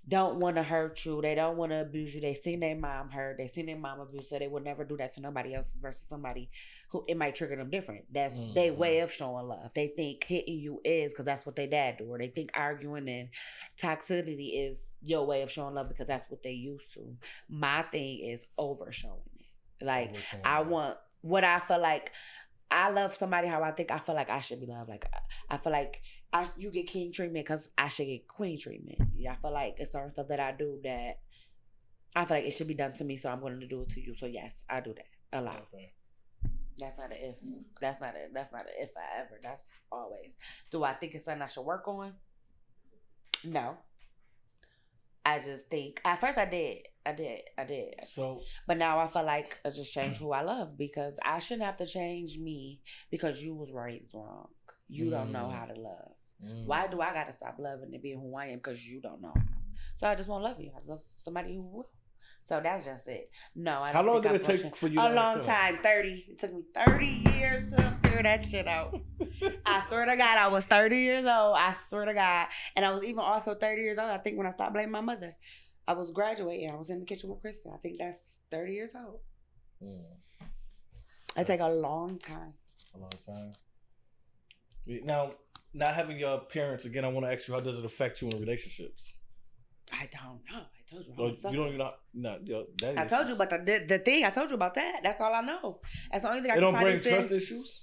don't want to hurt you, they don't want to abuse you. They seen their mom hurt, they seen their mom abuse, so they would never do that to nobody else versus somebody who it might trigger them different. That's their way of showing love. They think hitting you is because that's what their dad do, or they think arguing and toxicity is your way of showing love because that's what they used to. My thing is over showing it. Like I want what I feel like. I love somebody how I feel like I should be loved. Like I feel like you get king treatment because I should get queen treatment. Yeah, I feel like it's certain stuff that I do that I feel like it should be done to me, so I'm going to do it to you. So yes, I do that a lot. Okay. That's not an if. That's not an if I ever. That's always. Do I think it's something I should work on? No. I just think at first I did. So, but now I feel like I just changed who I love because I shouldn't have to change me because you was raised wrong. You don't know how to love. Why do I got to stop loving and being who I am because you don't know how? So I just won't love you. I love somebody who will. So that's just it. No, I don't. How long did it take for you? A long time. 30. It took me 30 years to figure that shit out. I swear to God, I was 30 years old. I swear to God. And I was even also 30 years old, I think, when I stopped blaming my mother. I was graduating. I was in the kitchen with Kristen. I think that's 30 years old. It take a long time. A long time. Now, not having your parents, again, I want to ask you, how does it affect you in relationships? I don't know. I told you. You don't even know. I told you, but the thing I told you about that. That's all I know. That's the only thing I can probably say. It don't bring trust issues.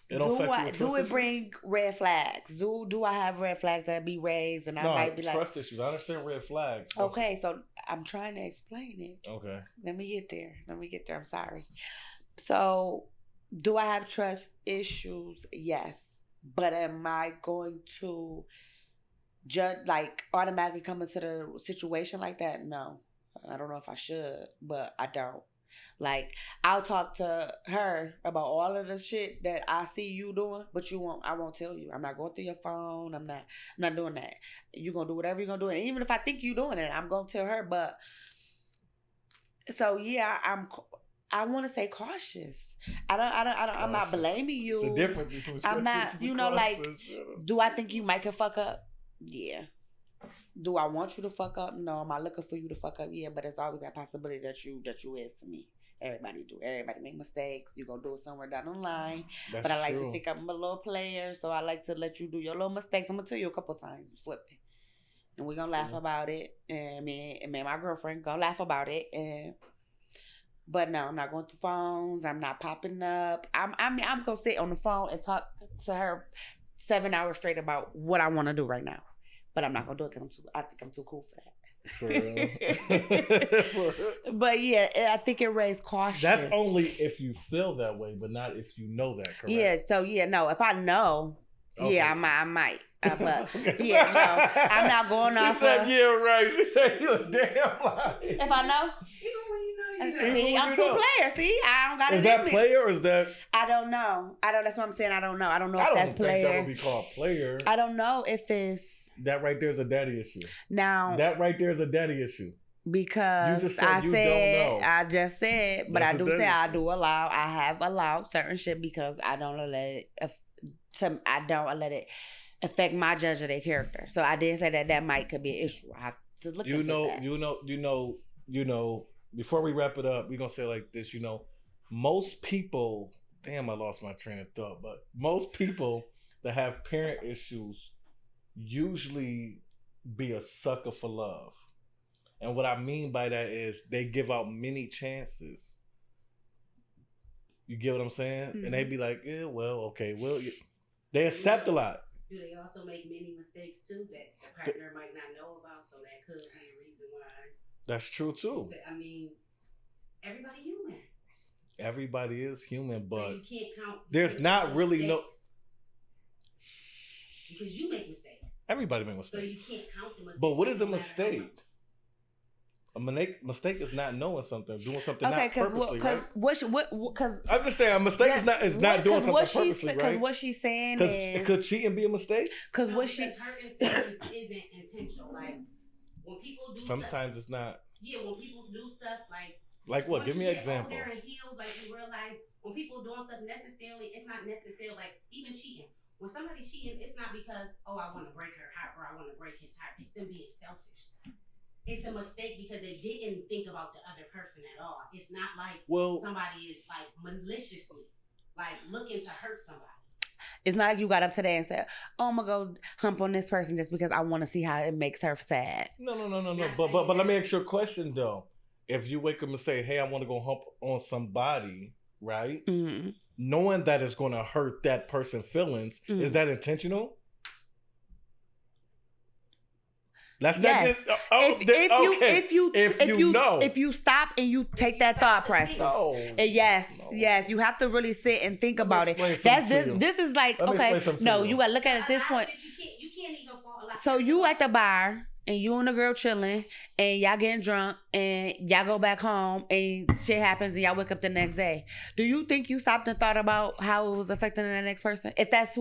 It don't do it bring red flags? Do I have red flags that be raised and I might be like trust issues? I understand red flags. Okay, so I'm trying to explain it. Okay. Let me get there. I'm sorry. So, do I have trust issues? Yes. But am I going to judge, like, automatically come into the situation like that? No. I don't know if I should, but I don't. Like, I'll talk to her about all of the shit that I see you doing, but I won't tell you. I'm not going through your phone. I'm not doing that. You're going to do whatever you're going to do. And even if I think you're doing it, I'm going to tell her. But, so yeah, I want to say cautious. I'm not blaming you. It's a difference between I'm not, like, do I think you might can fuck up? Yeah. Do I want you to fuck up? No. Am I looking for you to fuck up? Yeah, but it's always that possibility that you is to me. Everybody do. Everybody make mistakes. You gonna do it somewhere down the line. But I like to think I'm a little player, so I like to let you do your little mistakes. I'm gonna tell you a couple times you slipping, and we're gonna laugh about it. And me and my girlfriend gonna laugh about it. But no, I'm not going through phones. I'm not popping up. I'm gonna sit on the phone and talk to her 7 hours straight about what I want to do right now. But I'm not gonna do it because I think I'm too cool for that. For real. But yeah, I think it raised caution. That's only if you feel that way, but not if you know that, correct? Yeah. So yeah, no. If I know, okay. Yeah, I might. But yeah, no, I'm not going off. She said, "Yeah, right." She said, "You a damn lie." If I know, see, I'm two players. See, I don't got it. Is that player or is that? I don't know. That's what I'm saying. I don't know. I don't know if that's player. I don't think that would be called player. I don't know if it's. That right there is a daddy issue. Now. That right there is a daddy issue. Because I just said, but I do say I have allowed certain shit because I don't let it affect my judge of their character. So I did say that could be an issue. I have to look into that. You know, before we wrap it up, we're going to say like this, most people, damn, I lost my train of thought, but most people that have parent issues usually be a sucker for love. And what I mean by that is they give out many chances. You get what I'm saying? Mm-hmm. And they be like, yeah, well, okay, well, they accept a lot. Do they also make many mistakes too that the partner might not know about? So that could be a reason why. That's true too. I mean, everybody human. Everybody is human, but so you can't count. There's not really mistakes. Because you make mistakes. Everybody makes mistakes. So you can't count the mistakes. But what is a mistake? A mistake is not knowing something, doing something not purposely, right? Because I'm just saying a mistake is not doing something purposely, right? Because what she's saying is... Could cheating be a mistake? Because hurting feelings isn't intentional. Like, when people do sometimes it's not. Yeah, when people do stuff like what? Give me an example. Older and healed, like you realize when people doing stuff it's not necessarily like even cheating. When somebody's cheating, it's not because, oh, I want to break her heart or I want to break his heart. It's them being selfish. It's a mistake because they didn't think about the other person at all. It's not like somebody is like maliciously like looking to hurt somebody. It's not like you got up today and said, "Oh, I'm gonna go hump on this person just because I want to see how it makes her sad." No. But let me ask you a question though. If you wake up and say, "Hey, I want to go hump on somebody," right? Mm-hmm. Knowing that it's going to hurt that person's feelings, is that intentional? That's yes. If you stop and you take that thought process, yes, you have to really sit and think about it. This is like, okay, no, you gotta look at it at this point. You can't even fall a lot. So you at the bar and you and the girl chilling and y'all getting drunk and y'all go back home and shit happens and y'all wake up the next day. Do you think you stopped and thought about how it was affecting the next person? If that's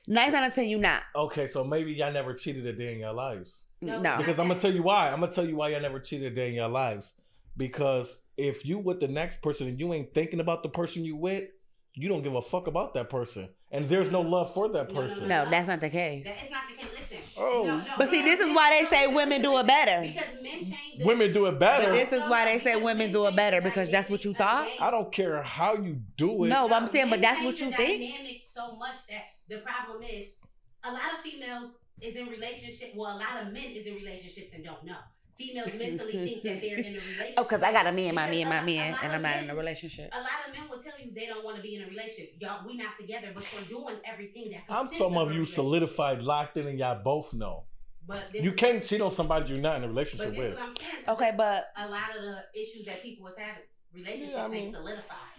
9 out of 10, you not. Okay, so maybe y'all never cheated a day in your lives. No. Because I'm going to tell you why. I'm going to tell you why y'all never cheated a day in your lives. Because if you with the next person and you ain't thinking about the person you with, you don't give a fuck about that person. And there's no love for that person. No, that's not the case. That is not the case. Listen. But see, this is why they say women do it better. Because men change. Women do it better. But this is why they say women do it better, because that's what you thought. I don't care how you do it. No, but I'm saying, but that's what you think. Dynamics so much that the problem is a lot of females is in relationship. Well, a lot of men is in relationships and don't know. Females mentally think that they're in a relationship. Oh, because I got my man, and I'm not in a relationship. A lot of men will tell you they don't want to be in a relationship. Y'all, we not together, but we're doing everything that. I'm talking about you solidified, locked in, and y'all both know. But you can't cheat on somebody you're not in a relationship with. What I'm saying. Okay, but a lot of the issues that people was having, relationships ain't solidified.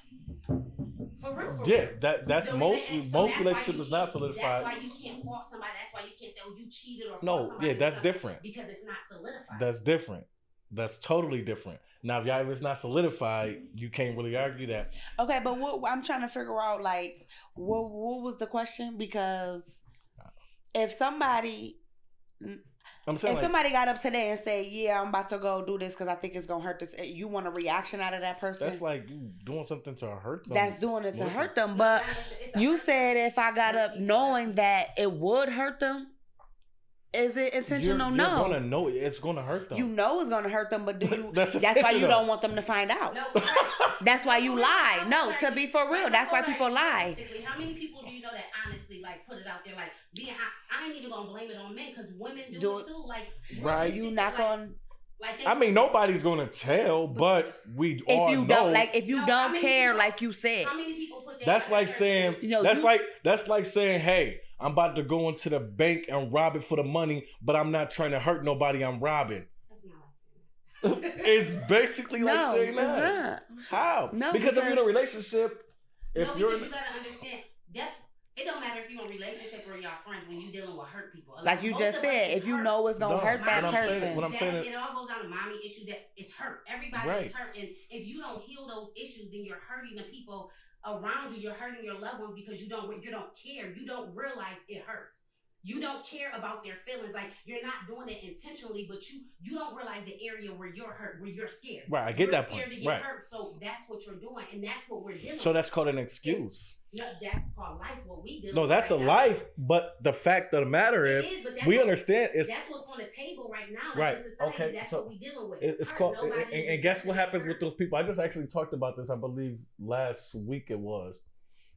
For real. Yeah, that's most relationships is not solidified. That's why you can't fault somebody. That's why you can't say, "Oh, you cheated" or no. Yeah, that's different. Because it's not solidified. That's different. That's totally different. Now, if it's not solidified, you can't really argue that. Okay, but what I'm trying to figure out, like, what was the question? Because if somebody somebody got up today and said, "Yeah, I'm about to go do this because I think it's gonna hurt this," you want a reaction out of that person? That's like you doing something to hurt them. That's doing it to hurt them. But you said if I got up knowing that it would hurt them, is it intentional? You're gonna know it's gonna hurt them. You know it's gonna hurt them, but do you? that's why you don't want them to find out. No, that's why you lie. No, to be for real, that's why people lie. How many people do you know that honestly like put it out there like being? I ain't even gonna blame it on men because women do it too. Like, right? You not gonna. I mean, nobody's gonna tell, but we all know. If you don't care, like you said. How many people put that? That's like saying. That's like saying, "Hey, I'm about to go into the bank and rob it for the money, but I'm not trying to hurt nobody. I'm robbing." That's not like saying that. It's basically like saying that. It's not. How? No, because if you're in a relationship, you gotta understand. It don't matter if you're in a relationship or y'all friends when you're dealing with hurt people. Like you just said, if you know it's gonna hurt that person. What I'm saying is, it all goes down to mommy issue that is hurt. Everybody is hurt, and if you don't heal those issues, then you're hurting the people around you. You're hurting your loved ones because you don't care. You don't realize it hurts. You don't care about their feelings. Like, you're not doing it intentionally, but you don't realize the area where you're hurt, where you're scared. Right, I get that point. You're scared to get hurt, so that's what you're doing, and that's what we're dealing with. So that's called an excuse. No, that's called life. What we deal with. No, that's right a now. Life, but the fact of the matter is, we understand it's that's what's on the table right now. Right. Like, society, okay. That's so what we dealing with. It's called. And guess what happens with those people? I just actually talked about this. I believe last week it was.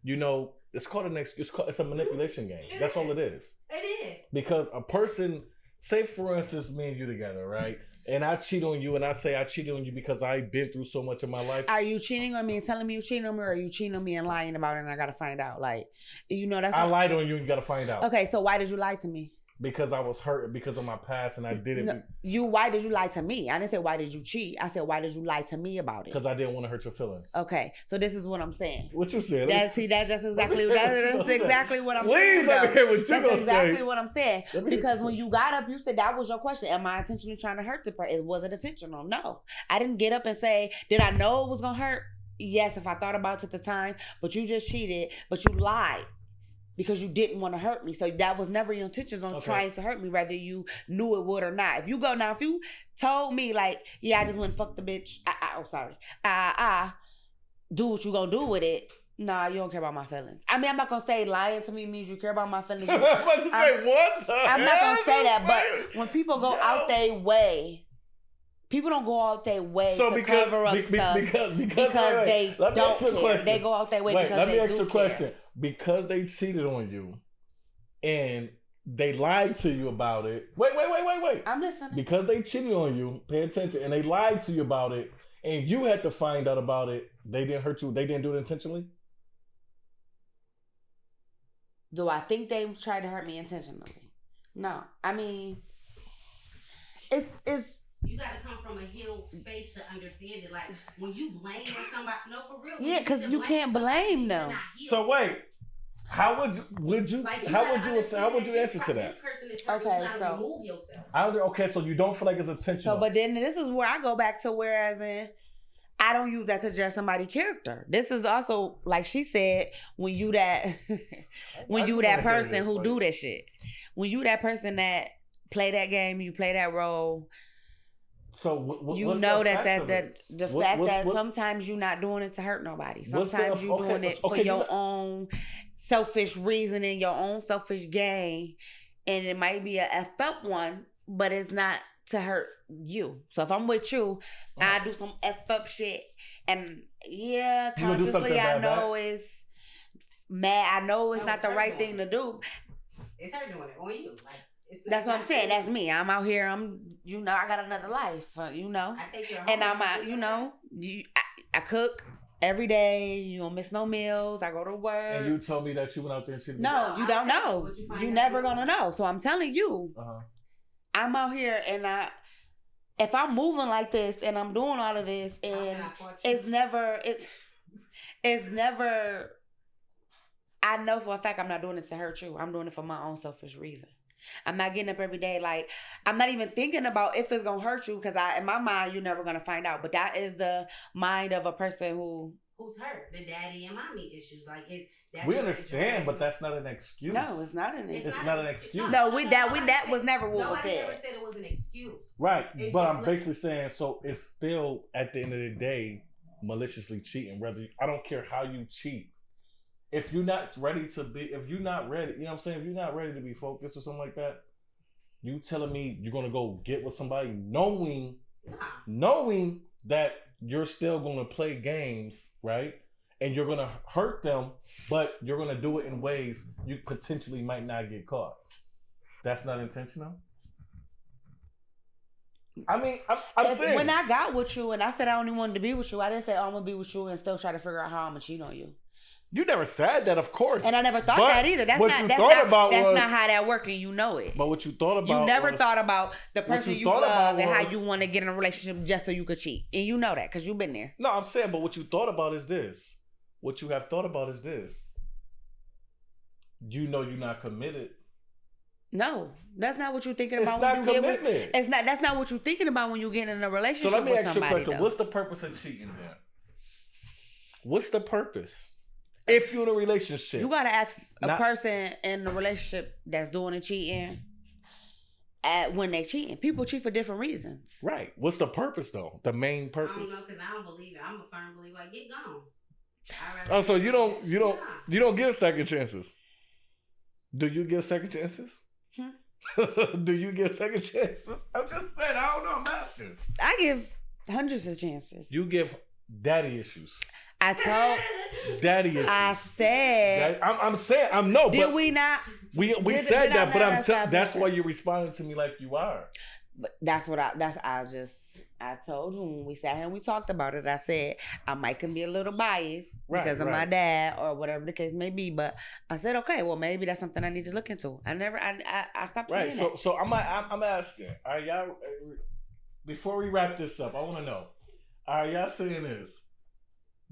You know, it's called an excuse. It's a manipulation game. That's all it is. It is. Because a person, say for instance, me and you together, right? And I cheat on you, and I say I cheated on you because I've been through so much in my life. Are you cheating on me and telling me you cheating on me, or are you cheating on me and lying about it and I gotta find out? Like, you know, that's I lied on you and you gotta find out. Okay, so why did you lie to me? Because I was hurt because of my past and I didn't. No, why did you lie to me? I didn't say why did you cheat. I said why did you lie to me about it? Because I didn't want to hurt your feelings. Okay, so this is what I'm saying. What you said? That's exactly what I'm saying. Let me hear what you gonna say. That's exactly what I'm saying. Because when you got up, you said that was your question. Am I intentionally trying to hurt the person? Was it intentional? No, I didn't get up and say, did I know it was gonna hurt? Yes, if I thought about it at the time. But you just cheated. But you lied. Because you didn't want to hurt me. So that was never your intentions on trying to hurt me, whether you knew it would or not. If you told me, like, yeah, I just went fuck the bitch. Do what you gonna do with it. Nah, you don't care about my feelings. I mean, I'm not gonna say lying to me means you care about my feelings. I'm about to say, what the I'm not gonna say that, but when people go out their way People don't go out their way to cover up stuff because they don't care. They go out their way because they do care. Let me ask you a question. Because they cheated on you and they lied to you about it. Wait. I'm listening. Because they cheated on you, pay attention, and they lied to you about it, and you had to find out about it, they didn't hurt you. They didn't do it intentionally? Do I think they tried to hurt me intentionally? No. I mean, it's you got to come from a healed space to understand it. Like, when you blame somebody, no, for real. Yeah, because you can't blame them. So wait, how would you answer to that? This person is hurt. Okay, you gotta remove yourself. So you don't feel like it's intentional. So, but then this is where I go back to whereas in I don't use that to judge somebody's character. This is also, like she said, when you that person who do that shit. When you that person that play that game, you play that role. So you know that the fact that sometimes you're not doing it to hurt nobody. Sometimes you're doing it for your own selfish reasoning, your own selfish gain, and it might be a effed up one, but it's not to hurt you. So if I'm with you, I do some effed up shit, and yeah, consciously I know it's mad. I know it's not the right thing to do. It's her doing it on you. That's what I'm saying. That's me. I'm out here. I got another life. I take care of and I'm out. I cook every day. You don't miss no meals. I go to work. And you told me that you went out there and cheated. No, you don't know. You never gonna know. So I'm telling you, I'm out here, and if I'm moving like this and I'm doing all of this, and it's never. I know for a fact I'm not doing it to hurt you. I'm doing it for my own selfish reason. I'm not getting up every day like I'm not even thinking about if it's gonna hurt you because in my mind you're never gonna find out. But that is the mind of a person who's hurt. The daddy and mommy issues. Like we understand, but that's not an excuse. No, it's not an excuse. It's not an excuse. No, that was never what was said. Nobody ever said it was an excuse. Right, but I'm basically saying so it's still at the end of the day maliciously cheating. I don't care how you cheat. If you're not ready, you know what I'm saying? If you're not ready to be focused or something like that, you telling me you're going to go get with somebody knowing that you're still going to play games, right? And you're going to hurt them, but you're going to do it in ways you potentially might not get caught. That's not intentional? I mean, I'm saying. When I got with you and I said I only wanted to be with you, I didn't say, I'm going to be with you and still try to figure out how I'm going to cheat on you. You never said that, of course. And I never thought that either. That's not how that works, and you know it. But what you thought about, you never thought about the person you love and how you want to get in a relationship just so you could cheat. And you know that because you've been there. No, I'm saying, but what you thought about is this. What you have thought about is this. You know you're not committed. No, that's not what you're thinking about. That's not what you're thinking about when you get in a relationship. So let me ask you a question. Though. What's the purpose of cheating then? What's the purpose? If you're in a relationship, you gotta ask a person in a relationship that's doing the cheating when they cheating. People cheat for different reasons. Right. What's the purpose though? The main purpose. I don't know because I don't believe it. I'm a firm believer. Like, get gone. Oh, so you don't give second chances? Do you give second chances? Do you give second chances? I'm just saying. I don't know. I'm asking. I give hundreds of chances. You give daddy issues. I told daddy issues. I said. I'm saying. I'm no. Did but we not? We said that, but that's why you're responding to me like you are. But I told you when we sat here and we talked about it. I said I might can be a little biased because of my dad or whatever the case may be. But I said, okay, well maybe that's something I need to look into. I stopped saying that. So I'm asking. Are y'all before we wrap this up? I want to know. Are y'all saying this?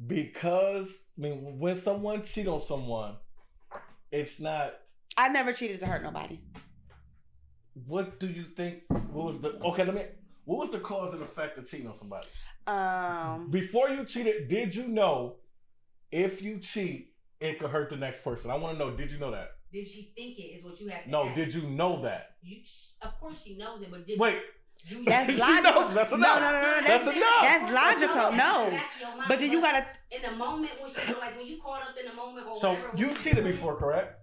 Because when someone cheats on someone, it's not. I never cheated to hurt nobody. What do you think? What was the cause and effect of cheating on somebody? Before you cheated, did you know if you cheat, it could hurt the next person? I want to know. Did you know that? Did she think it? Is what you have to ask. Did you know that? Of course she knows it, but wait. That's logical. That's enough. No. That's enough. That's logical. No. But then you gotta. In the moment when you caught up in the moment or so whatever. You cheated before, correct?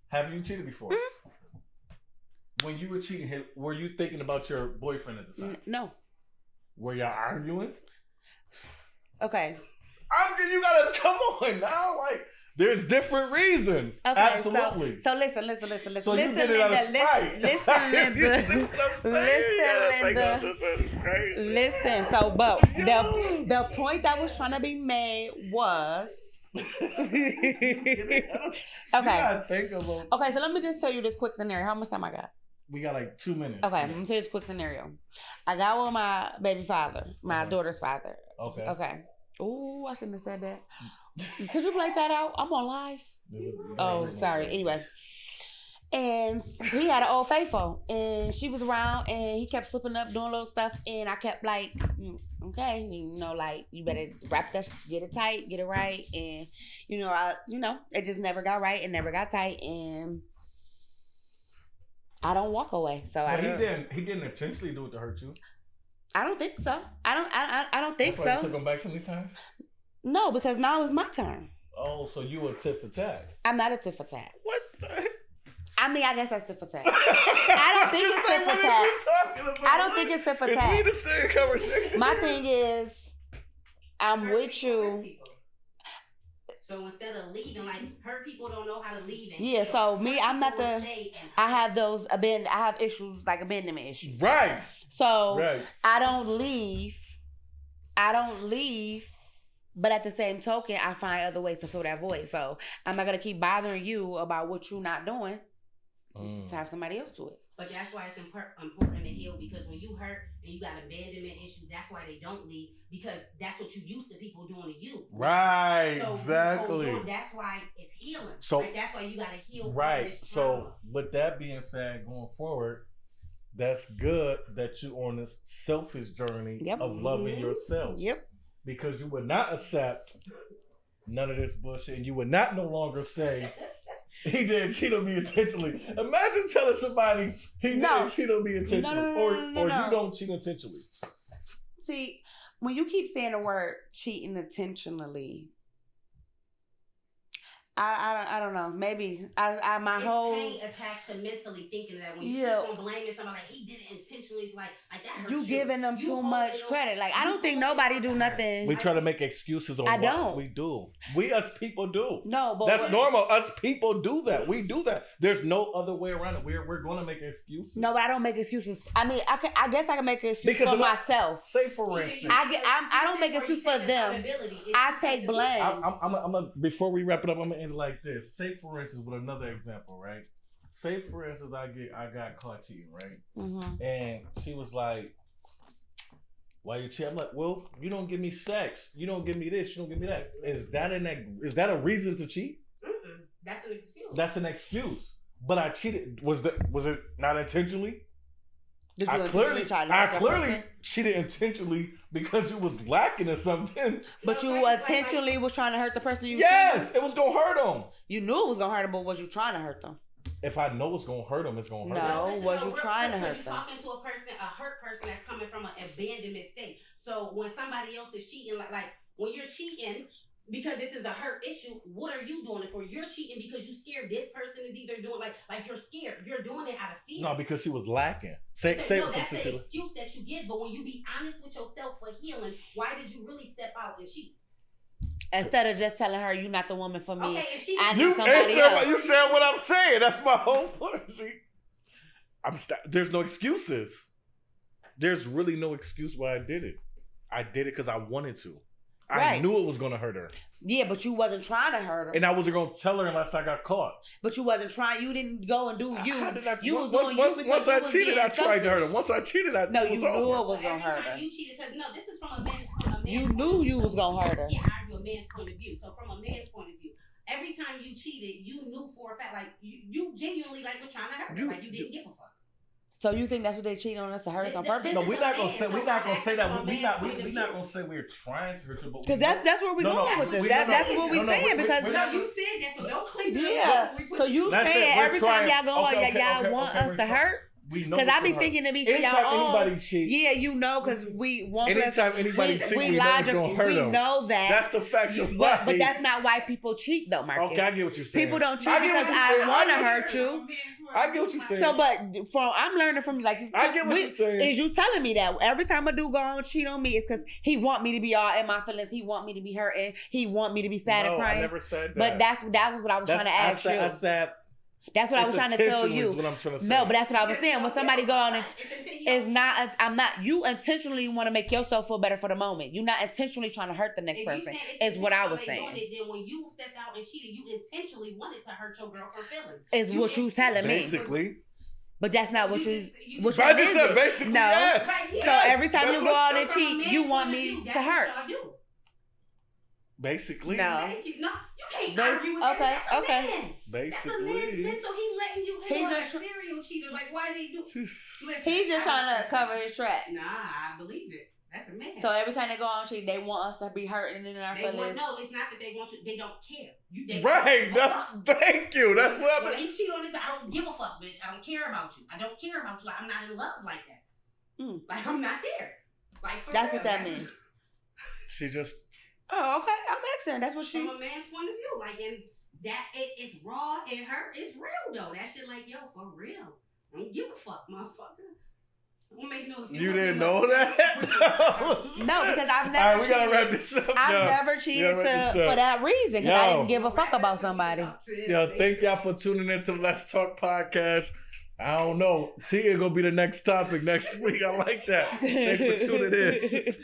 Have you cheated before? When you were cheating, were you thinking about your boyfriend at the time? No. Were y'all arguing? Okay. You gotta come on now. Like, there's different reasons. Okay, absolutely. So listen. So you did it out of spite. Listen, You see what I'm saying? Listen. So, but the point that was trying to be made was. Okay. Think of them. Okay, so let me just tell you this quick scenario. How much time I got? We got like 2 minutes. Okay, I'm gonna tell you this quick scenario. I got with my baby father, my daughter's father. Okay. Ooh, I shouldn't have said that. Could you blank that out? I'm on live. Oh, sorry. Anyway. And he had an old faithful, and she was around, and he kept slipping up, doing little stuff, and I kept like, okay, like you better wrap that, get it tight, get it right, and it just never got right, and never got tight, and I don't walk away. So but he didn't intentionally do it to hurt you. I don't think so. I don't think so. You took him back so many times? No, because now it's my turn. Oh, so you a tit for tat? I'm not a tit for tat. What the heck? I mean, I guess that's tit for tat. I don't think it's tit for tat. I don't think it's tit for tat. It's me the same conversation. My thing is, I'm with you. So instead of leaving, like hurt people don't know how to leave. Yeah. So me, I'm not the. I have those I have issues like abandonment issues. Right. So I don't leave. But at the same token, I find other ways to fill that void. So I'm not gonna keep bothering you about what you're not doing. Just have somebody else do it. But that's why it's important to heal, because when you hurt and you got abandonment issues, that's why they don't leave, because that's what you used to people doing to you. Right, so exactly. That's why it's healing. So that's why you got to heal. Right. So with that being said, going forward, that's good that you're on this selfish journey of loving yourself. Yep. Because you would not accept none of this bullshit, and you would not no longer say, he didn't cheat on me intentionally. Imagine telling somebody he didn't cheat on me intentionally, or you don't cheat intentionally. See, when you keep saying the word cheating intentionally, I don't know. Maybe my it's whole pain attached to mentally thinking that when you keep on blaming somebody like he did it intentionally, it's like that hurts you. Giving them too much credit. Like I don't think nobody do nothing. We try to make excuses on what we do. We as people do. No, but that's normal. Us people do that. We do that. There's no other way around it. We're going to make excuses. No, but I don't make excuses. I mean, I guess I can make an excuse for myself. Say for instance, I don't make excuses for them. I take blame. I'm before we wrap it up, I'm gonna end like this. Say for instance, with another example, right? Say for instance, I got caught cheating, right? Mm-hmm. And she was like, "Why you cheat?" I'm like, "Well, you don't give me sex. You don't give me this. You don't give me that. Is that a reason to cheat?" Mm-mm. That's an excuse. That's an excuse. But I cheated. Was it not intentionally? Did you intentionally try to hurt that person? Cheated intentionally because you was lacking in something. But you intentionally was trying to hurt the person you Yes, it was gonna hurt them. You knew it was gonna hurt them, but was you trying to hurt them? If I know it's gonna hurt them, it's gonna hurt them. No, was you trying to hurt them? You're talking to a hurt person that's coming from an abandonment state. So when somebody else is cheating, like when you're cheating, because this is a hurt issue, what are you doing it for? You're cheating because you're scared this person is either doing like you're scared. You're doing it out of fear. No, because she was lacking. That's an excuse that you get. But when you be honest with yourself for healing, why did you really step out and cheat? Instead of just telling her you're not the woman for me, okay, I need somebody else. You said what I'm saying. That's my whole point. There's no excuses. There's really no excuse why I did it. I did it because I wanted to. I knew it was going to hurt her. Yeah, but you wasn't trying to hurt her. And I wasn't going to tell her unless I got caught. But you wasn't trying. You didn't go and do you. Once I cheated, I tried to hurt her. Once I cheated, I knew it was going to hurt her. You cheated because, no, this is from a man's point of view. You knew you was going to hurt her. Yeah, I argue a man's point of view. So from a man's point of view, every time you cheated, you knew for a fact, like, you genuinely, like, was trying to hurt her. Like, you didn't give a fuck. So you think that's what they cheat on us to hurt us on purpose? No, we're not gonna say that. We're not gonna say we're trying to hurt you, but because that's where we're going with this. That's what we're saying because you said that, so don't clean it up. Yeah. So you saying every time y'all go, y'all want us to hurt? we know. Because I be thinking to be for anytime y'all anybody cheat. Yeah, you know, because we want. Anytime anybody cheat, we know it's gonna hurt them. We know that. That's the facts of life. But that's not why people cheat, though, Marcus. Okay, I get what you're saying. People don't cheat because I want to hurt you. I get what you're saying. So, but I'm learning from you. Like, I get what you're saying. Is you telling me that every time a dude go on cheat on me, it's because he want me to be all in my feelings. He want me to be hurting. He want me to be sad and crying. I never said that. But that was what I was trying to ask you. I said. That's what I was trying to tell you. What I'm trying to say. No, but that's what I was saying. When somebody go on and it's not, I'm not. You intentionally want to make yourself feel better for the moment. You're not intentionally trying to hurt the next person. Is what I was saying. Then when you stepped out and cheated, you intentionally wanted to hurt your girlfriend's feelings. Is what you telling me? Basically. But that's not what you. What I just said basically. No. Yes. So every time you go out and cheat, you want me to hurt. Basically. No, you can't argue with that. That's okay. Man. Basically. That's a man's mental. He letting you in on a serial cheater. Like, why they do? He's just trying to cover his track. Nah, I believe it. That's a man. So every time they go on cheat, they want us to be hurting in our feelings. No, it's not that they want you. They don't care. Thank you. That's what when they cheat on this, I don't give a fuck, bitch. I don't care about you. I don't care about you. Like, I'm not in love like that. Like, I'm not there. Like, that's what that means. She just. Oh, okay. I'm asking. That's what she. From a man's point of view, like, and that it's raw. It hurt. It's real though. That shit, like, yo, for real. I don't give a fuck, motherfucker. Don't make no sense. You didn't know that? No, because I've never. All right, we gotta wrap this up. I've never cheated for that reason because I didn't give a fuck about somebody. Yo, thank y'all for tuning in to Let's Talk podcast. I don't know. See, it's gonna be the next topic next week. I like that. Thanks for tuning in.